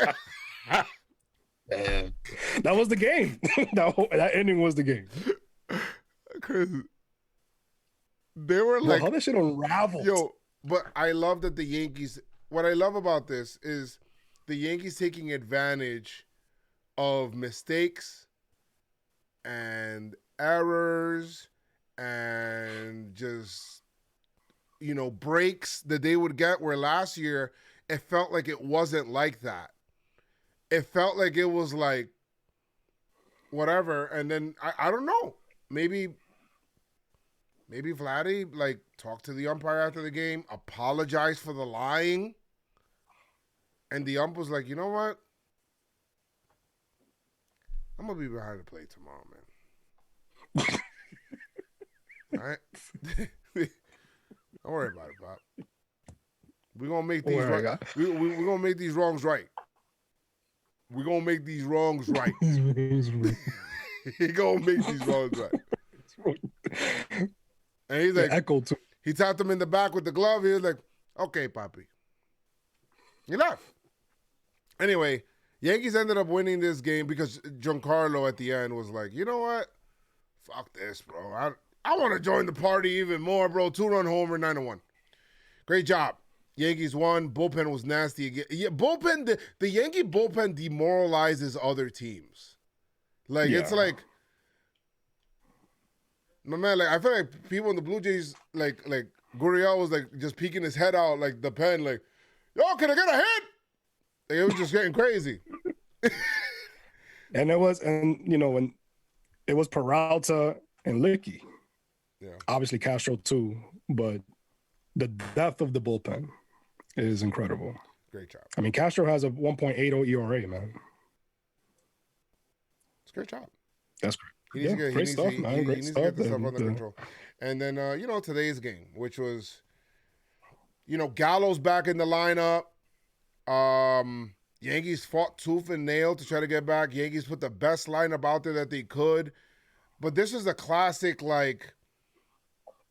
Man, that was the game. that ending was the game. Chris, they were like, how that shit unraveled. Yo, but I love that the Yankees. What I love about this is the Yankees taking advantage of mistakes and errors and just, breaks that they would get, where last year it felt like it wasn't like that. It felt like it was like whatever. And then I don't know. Maybe Vladdy like talked to the umpire after the game, apologized for the lying. And the ump was like, you know what? I'm going to be behind the plate tomorrow, man. All right? Don't worry about it, Bob. We're going to make these right. We're going to make these wrongs right. We're going to make these wrongs right. He's going to make these wrongs right. And he's like, echo too. He tapped him in the back with the glove. He was like, okay, Papi. He left. Anyway, Yankees ended up winning this game because Giancarlo at the end was like, you know what? Fuck this, bro. I want to join the party even more, bro. 2-run homer, 9-1. Great job. Yankees won. Bullpen was nasty again. Yeah, bullpen. The Yankee bullpen demoralizes other teams. It's like, my man. Like, I feel like people in the Blue Jays, like Gurriel was like just peeking his head out like the pen, like, yo, can I get a hit? Like, it was just getting crazy. And when it was Peralta and Licky. Yeah. Obviously Castro too, but the depth of the bullpen is incredible. Great job. I mean, Castro has a 1.80 ERA, man. It's a great job. That's great. Great stuff, man. He needs to get the stuff under control. And then, today's game, which was, Gallo's back in the lineup. Yankees fought tooth and nail to try to get back. Yankees put the best lineup out there that they could. But this is a classic, like,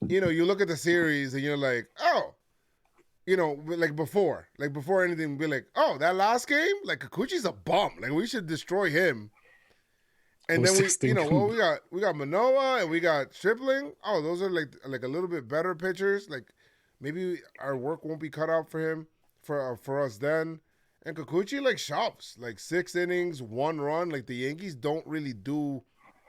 you look at the series and you're like, oh, like before anything, be like, oh, that last game, like Kikuchi's a bum. Like, we should destroy him. And then we got Manoah and we got Stripling. Oh, those are like a little bit better pitchers. Like, maybe our work won't be cut out for him for us then. And Kikuchi like shoves, like 6 innings, 1 run. Like, the Yankees don't really do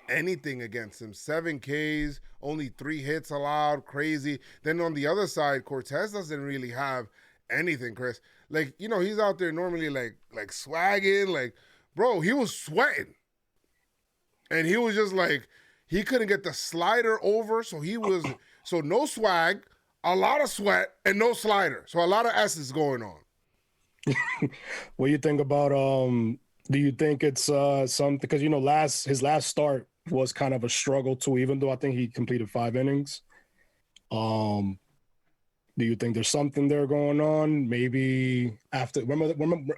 anything against him. 7 Ks, only 3 hits allowed. Crazy. Then on the other side, Cortez doesn't really have anything, Chris. Like, he's out there normally like swagging. Like, bro, he was sweating. And he was just like, he couldn't get the slider over. So no swag, a lot of sweat, and no slider. So a lot of S's going on. What do you think about do you think it's something, because his last start was kind of a struggle too, even though I think he completed 5 innings. Do you think there's something there going on? Maybe after remember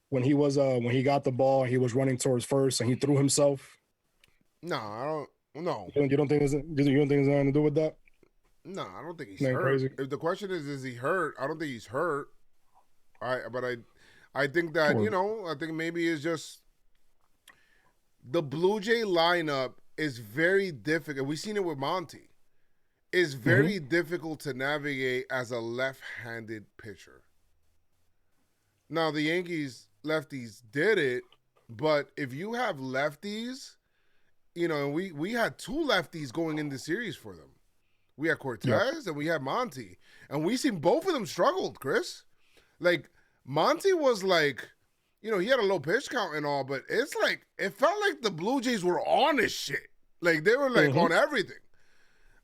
when he got the ball, he was running towards first and he threw himself? No, I don't. No, you don't think there's anything to do with that? No, I don't think he's hurt. Crazy. If the question is he hurt? I don't think he's hurt. But I think that, I think maybe it's just the Blue Jay lineup is very difficult. We've seen it with Monty. It's very difficult to navigate as a left-handed pitcher. Now, the Yankees lefties did it, but if you have lefties, and we had 2 lefties going in the series for them. We had Cortez and we had Monty. And we seen both of them struggled, Chris. Like, Monty was like, he had a low pitch count and all, but it's like, it felt like the Blue Jays were on his shit. Like, they were like on everything.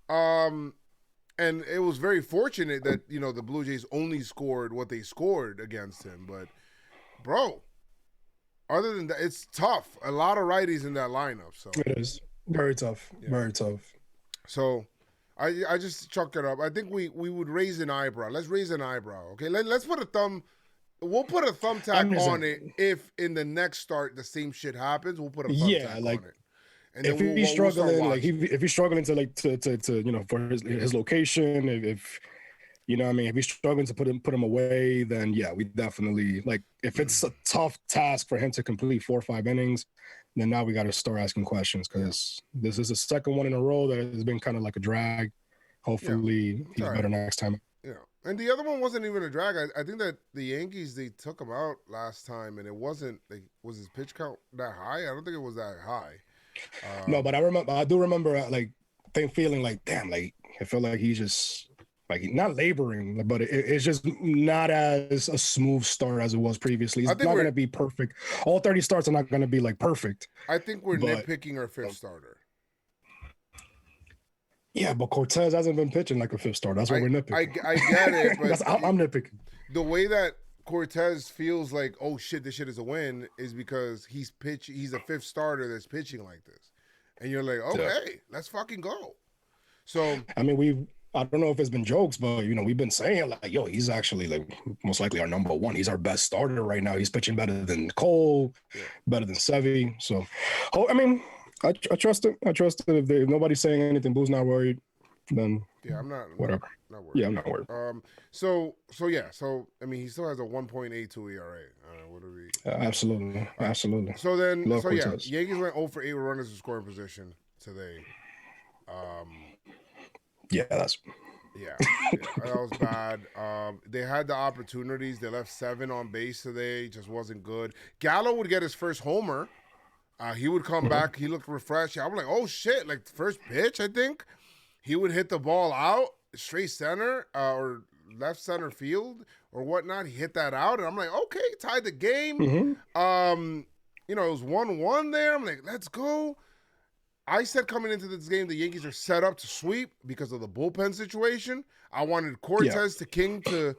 And it was very fortunate that, the Blue Jays only scored what they scored against him. But, bro, other than that, it's tough. A lot of righties in that lineup. So it is very tough. Yeah. Very tough. So I just chalked it up. I think we would raise an eyebrow. Let's raise an eyebrow. Okay, let's put a thumb. We'll put a thumbtack on it if in the next start the same shit happens. We'll put a thumbtack on it. And if he's struggling, if he's struggling to for his location, if if he's struggling to put him away, then yeah, we definitely if it's a tough task for him to complete 4 or 5 innings, then now we got to start asking questions, because this is the second one in a row that has been kind of like a drag. Hopefully he's better next time. Yeah. And the other one wasn't even a drag. I think that the Yankees, they took him out last time, and it wasn't was his pitch count that high? I don't think it was that high. No, but I do remember like feeling like, damn, like I feel like he's just like not laboring, but it's just not as a smooth start as it was previously. It's not going to be perfect. All 30 starts are not going to be like perfect. I think we're nitpicking our fifth starter. Yeah, but Cortez hasn't been pitching like a fifth starter. That's what we're nitpicking. I get it, but I'm nitpicking. The way that Cortez feels like, oh shit, this shit is a win, is because he's a fifth starter that's pitching like this. And you're like, okay, let's fucking go. So I mean, I don't know if it's been jokes, but we've been saying like, yo, he's actually like most likely our number one. He's our best starter right now. He's pitching better than Cole, better than Sevy. So, I mean, I trust it. I trust it. If nobody's saying anything, Boo's not worried, then I'm not whatever. Not worried. Yeah, I'm not worried. So I mean, he still has a 1.82 ERA. What are we? Absolutely. So then, Cortez. Yankees went 0 for 8 with runners in scoring position today. That was bad. They had the opportunities. They left 7 on base today. Just wasn't good. Gallo would get his first homer. He would come back. He looked refreshed. I'm like, oh shit! Like first pitch, I think he would hit the ball out straight center or left center field or whatnot. He hit that out, and I'm like, okay, tied the game. It was 1-1 there. I'm like, let's go. I said coming into this game, the Yankees are set up to sweep because of the bullpen situation. I wanted Cortez to King to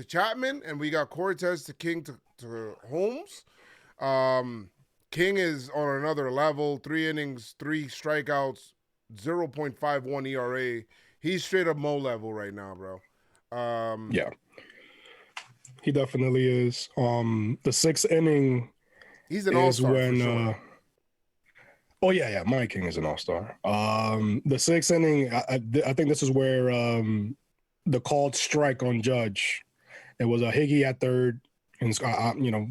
Chapman, and we got Cortez to King to Holmes. King is on another level. 3 innings, 3 strikeouts, 0.51 ERA. He's straight up Mo level right now, bro. He definitely is. The 6th inning, he's an all-star when, for sure. Oh yeah, Mike King is an all-star. The 6th inning, I think this is where the called strike on Judge. It was a Higgy at third, and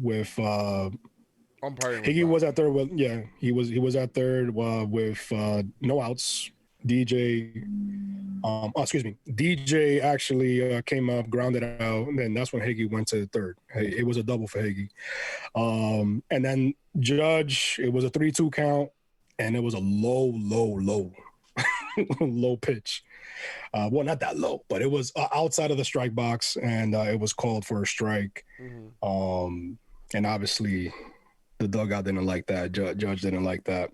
with umpiring. Higgy was at third with he was at third with no outs. DJ actually came up, grounded out, and then that's when Higgy went to the third. It was a double for Higgy. And then Judge, it was a 3-2 count. And it was a low low pitch. Well, not that low, but it was outside of the strike box, and it was called for a strike. And obviously, the dugout didn't like that. Judge didn't like that,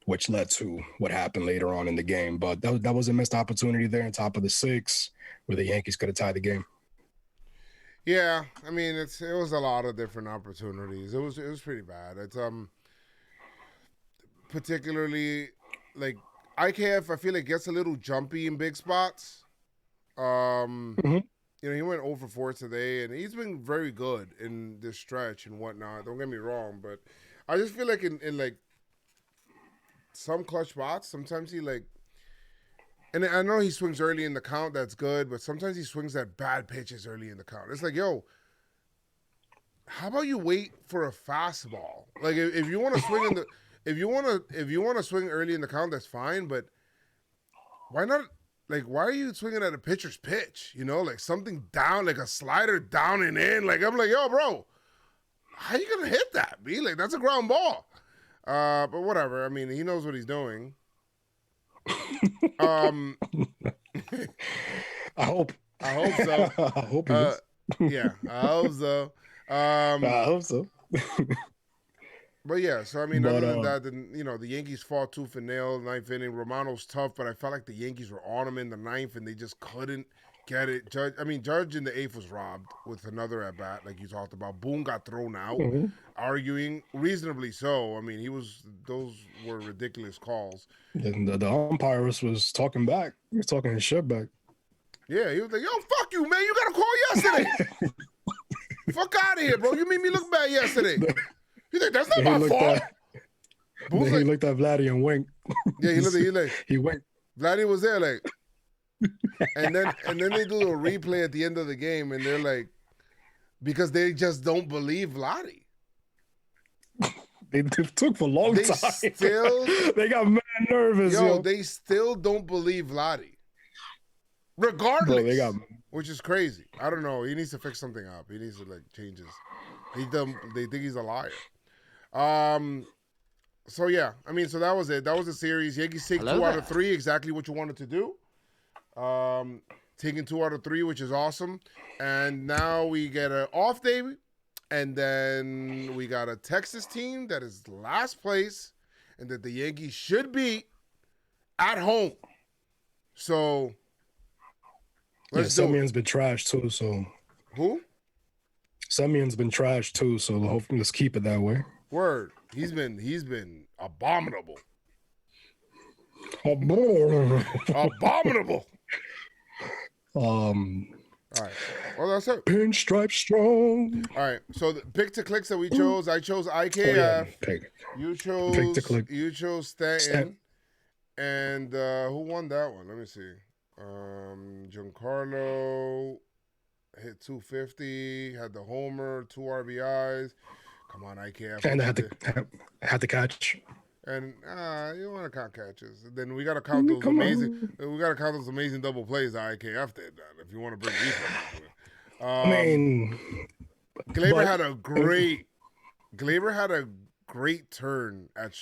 which led to what happened later on in the game. But that was a missed opportunity there on top of the 6th, where the Yankees could have tied the game. Yeah, I mean, it was a lot of different opportunities. It was pretty bad. It's particularly like IKF, I feel like gets a little jumpy in big spots. He went 0 for 4 today, and he's been very good in this stretch and whatnot. Don't get me wrong, but I just feel like in like some clutch spots, sometimes he like, and I know he swings early in the count, that's good, but sometimes he swings at bad pitches early in the count. It's like, yo, how about you wait for a fastball? Like if you want to swing in the If you want to swing early in the count, that's fine. But why not? Like, why are you swinging at a pitcher's pitch? Like something down, like a slider down and in. Like I'm like, yo, bro, how you gonna hit that? B, like that's a ground ball. But whatever. I mean, he knows what he's doing. I hope. I hope so. I hope he is. Yeah, I hope so. I hope so. But yeah, so I mean, other than that, then the Yankees fought tooth and nail 9th inning. Romano's tough, but I felt like the Yankees were on him in the 9th, and they just couldn't get it. Judge in the 8th was robbed with another at bat, like you talked about. Boone got thrown out, arguing reasonably so. I mean, those were ridiculous calls. And the umpire was talking back. He was talking his shit back. Yeah, he was like, "Yo, fuck you, man! You got a call yesterday. Fuck out of here, bro! You made me look bad yesterday." He's like, that's not my fault. He looked at Vladdy and winked. Yeah, he winked. Vladdy was there, like, and then they do a replay at the end of the game, and they're like, because they just don't believe Vladdy. They took for a long time. They got mad nervous. Yo, they still don't believe Vladdy. Regardless, which is crazy. I don't know. He needs to fix something up. He needs to change his. They think he's a liar. So yeah, I mean, so that was it. That was the series. Yankees take Hello 2 out there. of 3, exactly what you wanted to do. Taking 2 out of 3, which is awesome. And now we get an off day, and then we got a Texas team that is last place, and that the Yankees should beat at home. So let's do it. Semyon's been trashed too, so Who? Semyon's been trashed too, so hopefully let's keep it that way. Word. He's been abominable. Abominable. All right. Well, that's it. Pinstripe strong. All right. So the pick to clicks that we chose, I chose IKF. Pick. You Pick to click. Stanton. And who won that one? Let me see. Giancarlo hit 250, had the homer, 2 RBIs. Come on, IKF. And I had to catch. And you want to count catches. Then we got to count those amazing. We got to count those amazing double plays that IKF did. If you want to bring defense into it. I mean, Glaber had a great turn at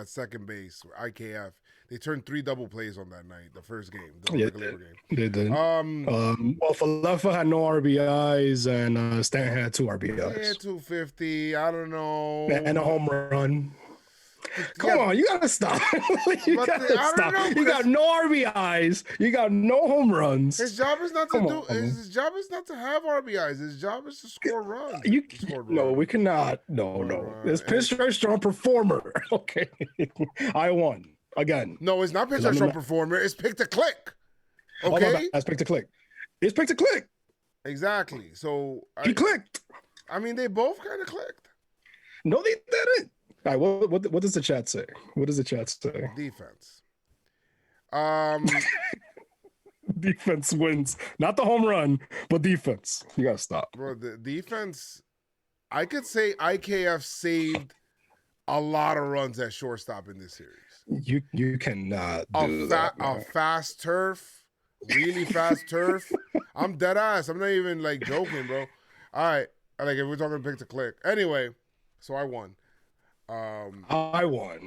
second base. IKF. They turned 3 double plays on that night, the first game, the Glaber game. They did. Well, Falefa had no RBIs, and Stanton had 2 RBIs. Yeah, 250. I don't know. And a home run. Come on, you gotta stop. You got no RBIs. You got no home runs. His job is not to His job is not to have RBIs. His job is to score runs. We cannot. No. It's PinstripeStrong performer. Okay, I won again. No, it's not PinstripeStrong performer. It's pick to click. Okay, that's pick to click. It's pick to click. Exactly. So he clicked. I mean, they both kind of clicked. No, they didn't. All right, what does the chat say? What does the chat say? Defense. Defense wins. Not the home run, but defense. You gotta stop. Bro, the defense, I could say IKF saved a lot of runs at shortstop in this series. You cannot do that. A fast turf, really fast turf. I'm dead ass. I'm not even like joking, bro. All right. Like if we're talking pick to click. Anyway, so I won. I won. All right, well,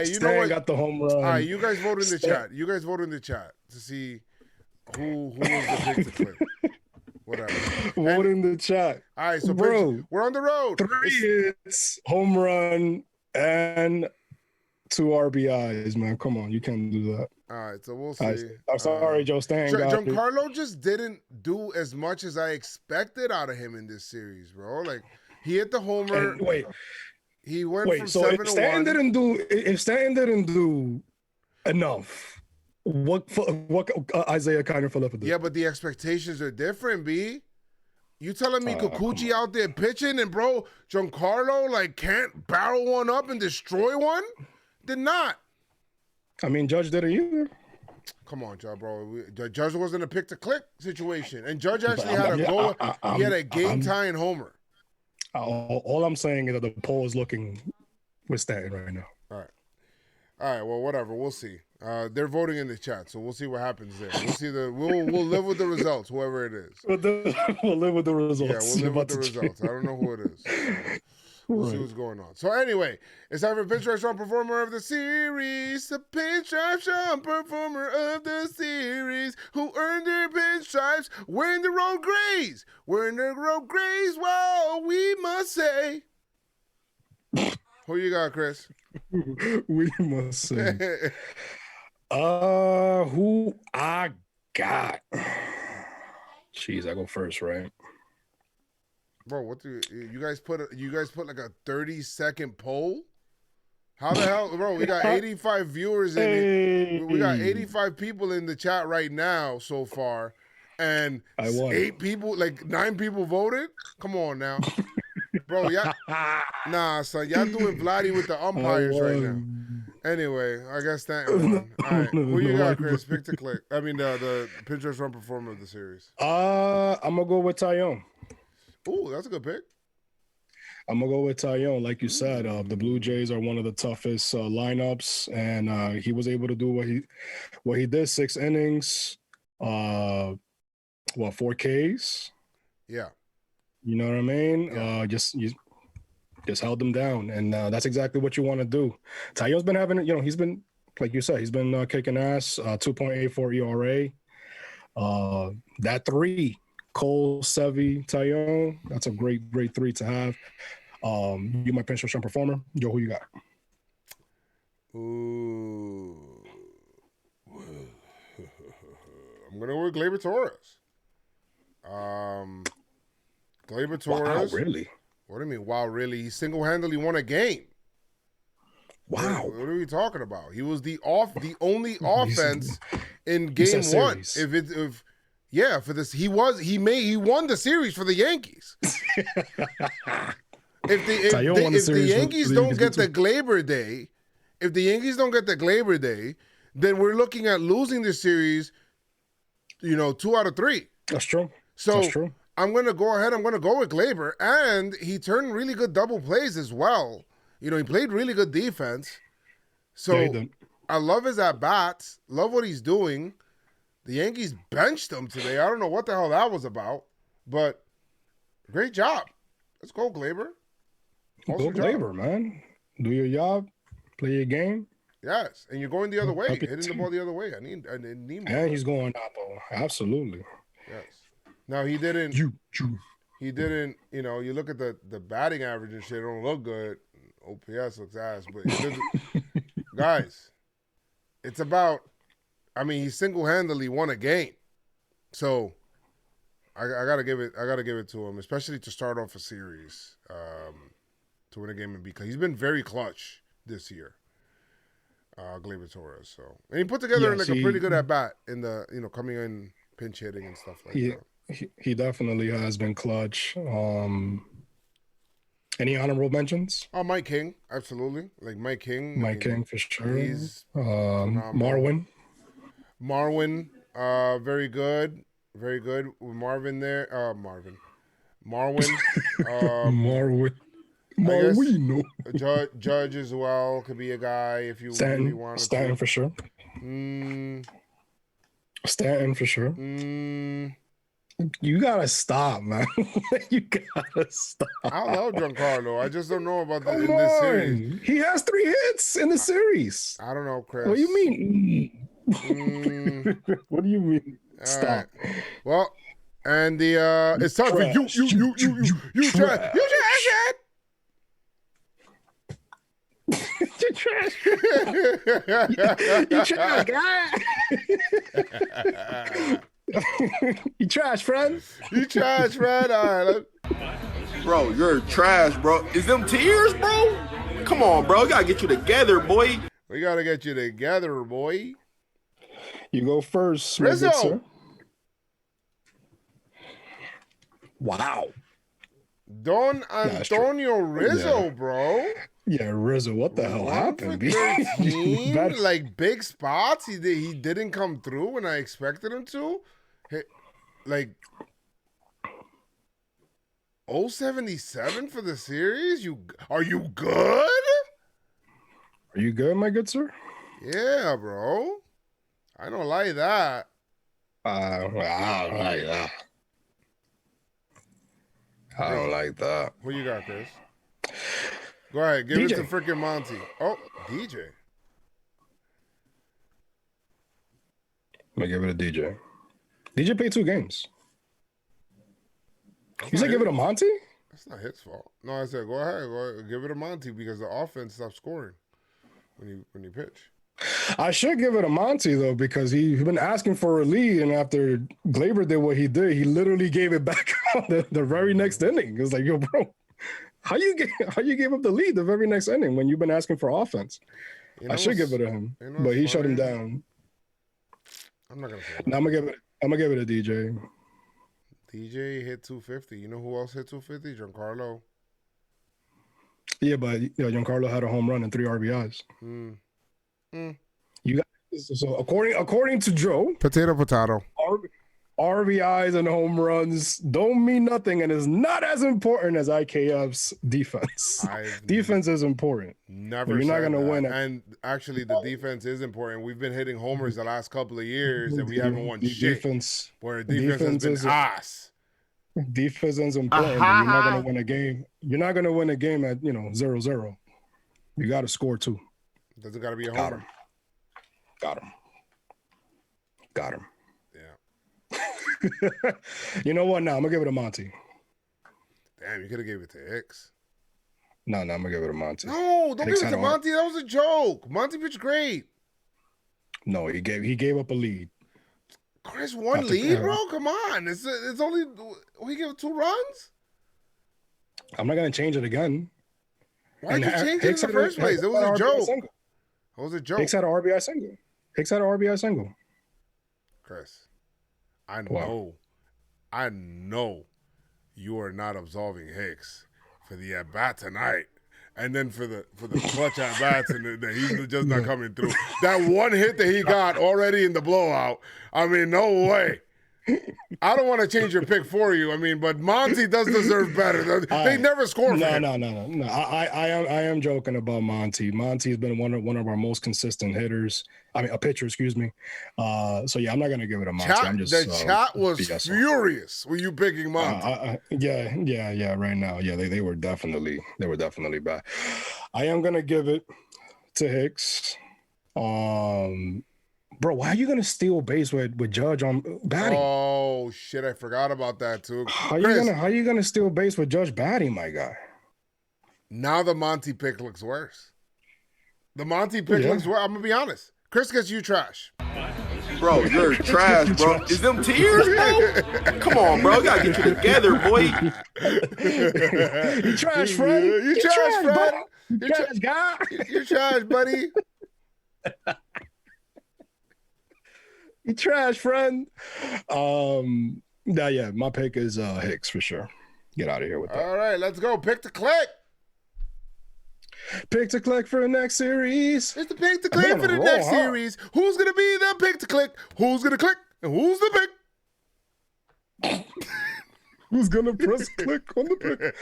you know what? Got the home run. All right, you guys vote in the chat. You guys vote in the chat to see who was the pick to click. Whatever. Vote in the chat. All right, so bro, we're on the road. 3 hits, home run, and 2 RBIs, man. Come on, you can't do that. All right, so we'll see. I'm sorry, Joe Stan. Giancarlo just didn't do as much as I expected out of him in this series, bro. Like he hit the homer. He went from 7 to 1. If Stanton didn't do enough, what Isaiah kind of Falefa did? Yeah, but the expectations are different, B. You telling me Kikuchi out there pitching and bro, Giancarlo like can't barrel one up and destroy one? Did not. I mean, Judge did it either. Come on, bro. Judge wasn't a pick to click situation, and Judge actually had a goal. He had a game tying homer. All I'm saying is that the poll is looking with Stanton right now. All right. Well, whatever. We'll see. They're voting in the chat, so we'll see what happens there. We'll see we'll live with the results, whoever it is. We'll live with the results. Yeah, we'll live with the results. I don't know who it is. We'll see what's going on. So anyway, it's time for PinstripeStrong Performer of the Series. The PinstripeStrong Performer of the Series, who earned their pinstripes wearing the road grays. Wearing the road grays, well, we must say. Who you got, Chris? We must say. Who I got? Jeez, I go first, right? Bro, what do you guys put like a 30-second poll? How the hell, bro? We got 85 viewers in it. We got 85 people in the chat right now so far, and 9 people voted. Come on now, bro. Nah, son, y'all doing Vladdy with the umpires right now. Anyway, I guess that one. All right, who you got, Chris? Pick to click. I mean, the PinstripeStrong Performer of the series. I'm gonna go with Taillon. Ooh, that's a good pick. I'm gonna go with Taillon. Like you said, the Blue Jays are one of the toughest lineups, and he was able to do what he did. 6 innings, 4 Ks. Yeah. You know what I mean? Yeah. just held them down, and that's exactly what you want to do. Taillon's been having, he's been, like you said, he's been kicking ass. 2.84 ERA. That three, Cole, Sevy, Taillon, that's a great three to have. You my PinstripeStrong performer. Joe, who you got? Ooh. I'm gonna go with Gleyber Torres. Gleyber Torres. Wow, really? What do you mean? Wow, really? He single-handedly won a game. Wow. What are we talking about? He was the only offense in game one. For this, he won the series for the Yankees. If the Yankees don't get the Gleyber Day, then we're looking at losing the series. 2 out of 3. That's true. So That's true. I'm going to go ahead. I'm going to go with Gleyber. And he turned really good double plays as well. He played really good defense. So Yeah, I love his at-bats. Love what he's doing. The Yankees benched him today. I don't know what the hell that was about. But great job. Let's go, Gleyber. Go Gleyber, man. Do your job. Play your game. Yes, and you're going the other way, Help your hitting the team. ball the other way. I need more. And he's going up. Absolutely. Yes. Now he didn't. He didn't. You look at the batting average and shit. It don't look good. OPS looks ass, but guys, it's about. He single-handedly won a game, so I gotta give it. I gotta give it to him, especially to start off a series, to win a game, and because he's been very clutch this year. Gleyber Torres. So, and he put together a pretty good at bat in the coming in pinch hitting and stuff like that. He definitely has been clutch. Any honorable mentions? Mike King, absolutely. Like Mike King. Mike King for sure. He's Marwin, very good with Marvin there. Marwin. Marwino. Judge as well could be a guy if you really wanted Stanton to. for sure. Stanton for sure. You gotta stop, man. You gotta stop. I love Giancarlo. I just don't know about Come in this series. on. He has 3 hits in the series. I don't know, Chris. What do you mean? What do you mean? Stop. Right. Well, and it's time for you trash. You trash. You trash, guy. You trash, friend. You trash, friend. All right. Bro, you're trash, bro. Is them tears, bro? Come on, bro. You gotta get you together, boy. We gotta get you together, boy. You go first, Rizzo. Sir. Wow. Don Antonio Rizzo, bro. Yeah, Rizzo. What the hell happened? 13, like big spots. He didn't come through when I expected him to. Like 0.77 for the series. Are you good? Are you good, my good sir? Yeah, bro. I don't like that. I don't like that. I don't like that. What you got, Chris? Go ahead. Give DJ. it to freaking Monty. Oh, DJ. I'm gonna give it a DJ. DJ played 2 games. You said give it a Monty? That's not his fault. No, I said go ahead, give it a Monty because the offense stopped scoring when you pitch. I should give it a Monty though because he's been asking for a lead, and after Gleyber did what he did, he literally gave it back on the very next inning. It was like, yo, bro, how you gave up the lead the very next inning when you've been asking for offense? I should give it to him, but he shut him down. I'm not gonna say that. Now I'm gonna give it a DJ. DJ hit 250. You know who else hit 250? Giancarlo. Yeah, but Giancarlo had a home run and 3 RBIs. You got so according to Joe, Potato. RBIs and home runs don't mean nothing, and is not as important as IKF's defense. Defense is important. Never. You're not gonna win. And actually, the defense is important. We've been hitting homers the last couple of years, and we haven't won shit. Defense. Where the defense has been ass. Defense ends up playing, but you're not gonna win a game. You're not gonna win a game at 0-0. You got to score too. Does it got to be a Got homer? him. Got him. Yeah. You know what? Now I'm gonna give it to Monty. Damn, you could have gave it to Hicks. No, I'm gonna give it to Monty. No, don't Hicks give it had to a hard- Monty. That was a joke. Monty pitched great. No, he gave up a lead. Chris, one After- lead, bro? Come on. It's only, we give 2 runs? I'm not gonna change it again. Why'd you And change it in Hicks the had first place? It was a RBI joke. single. It was a joke. Hicks had an RBI single. Chris, I What? know you are not absolving Hicks for the at-bat tonight. And then for the clutch at-bats and that he's just not coming through. That one hit that he got already in the blowout, I mean, no way. I don't want to change your pick for you. I mean, but Monty does deserve better. They never score for him. No. I am joking about Monty. Monty's been one of our most consistent hitters. I mean, a pitcher, excuse me. So yeah, I'm not gonna give it a Monty. The chat was BS. furious with you picking Monty. Yeah. Right now, yeah, they were definitely bad. I am gonna give it to Hicks. Bro, why are you gonna steal base with Judge on batting? Oh shit, I forgot about that too. How Chris, you gonna steal base with Judge batting, my guy? now the Monty pick looks worse. The Monty pick looks worse. I'm gonna be honest. Chris gets you trash. Bro, you're trash, bro. Is them tears, bro? Come on, bro. You gotta get you together, boy. You trash, friend. You trash, friend. buddy. You trash, guy. You trash, buddy. You trash, friend. Yeah, my pick is Hicks for sure. Get out of here with that. All right, let's go. Pick to click. Pick to click for the next series. It's the pick to I've been click on for a the roll, next huh? series. Who's gonna be the pick to click? Who's gonna click? And who's the pick? Who's gonna press click on the pick?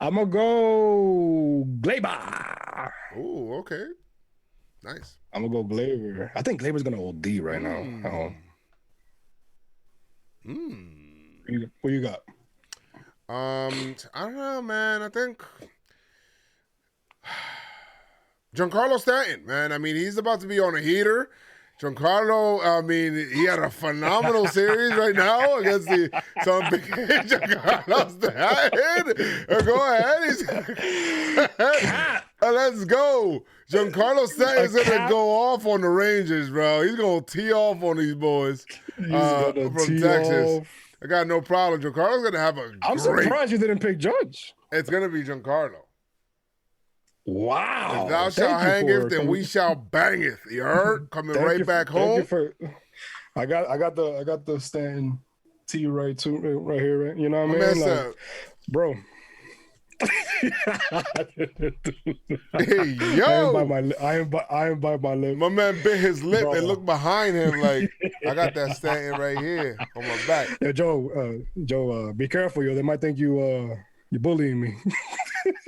I'm gonna go Glaber. Ooh, okay. Nice. I'm gonna go Glaber. I think Glaber's gonna OD right now. What you got? I don't know, man. I think Giancarlo Stanton, man. I mean, he's about to be on a heater. Giancarlo, I mean, he had a phenomenal series right now against some big Giancarlo Stanton. Go ahead. Let's go. Giancarlo Stanton is going to go off on the Rangers, bro. He's going to tee off on these boys from Texas. Off. I got no problem. Giancarlo's going to have a I'm great... surprised you didn't pick Judge. It's going to be Giancarlo. Wow. If thou shalt hangeth, then we shall bangeth. You heard? Coming right back home. I got the Stanton T right here, right? You know what I mean? Like, bro. Hey, yo. I am by my lip. My man bit his lip Bro. and looked behind him like, I got that Stanton right here on my back. Yeah, Joe, be careful, yo. They might think you're bullying me.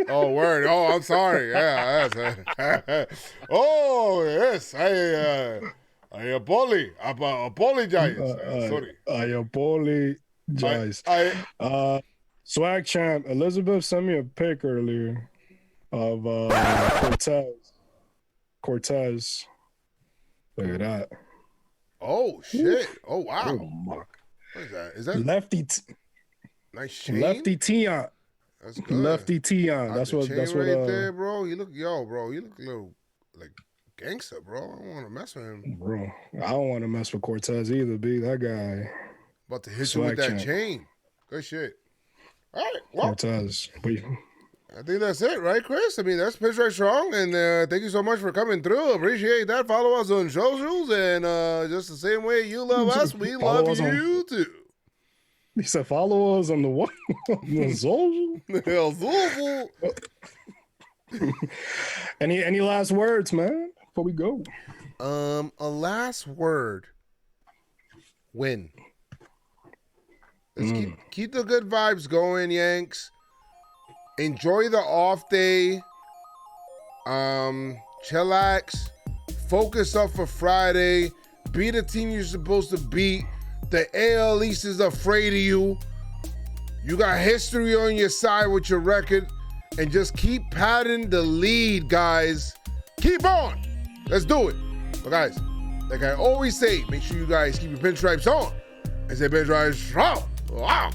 Oh, word. Oh, I'm sorry. Yeah. Oh, yes. I apologize. Sorry. I apologize. Swag champ Elizabeth sent me a pic earlier of Cortez. Look at that. Oh, shit. Oh, wow. Oh, my. What is that? Is that nice chain? Lefty Tion. That's good. Lefty Tion. That's what. There, bro. You look a little like gangster, bro. I don't want to mess with him. Bro, I don't want to mess with Cortez either. Be that guy. About to hit you with that champ. chain. Good shit. All right. Well, Cortez. I think that's it, right, Chris? I mean, that's PinstripeStrong, and thank you so much for coming through. Appreciate that. Follow us on socials, and just the same way you love us, we love you too. He said, follow us on the what? On the social? Any last words, man, before we go? A last word. Win. Let's keep the good vibes going, Yanks. Enjoy the off day. Chillax. Focus up for Friday. Be the team you're supposed to beat. The AL East is afraid of you. You got history on your side with your record, and just keep padding the lead, guys. Keep on. Let's do it. But guys, like I always say, make sure you guys keep your pinstripes on. I say pinstripes strong. Wow.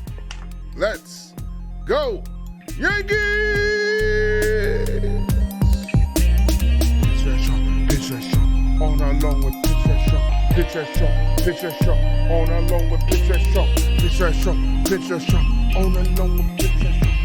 Let's go, Yankees! Pinstripe strong, on along with pinstripe strong. Pinstripe strong, on along with pinstripe strong. Pinstripe strong, on along with pinstripe strong.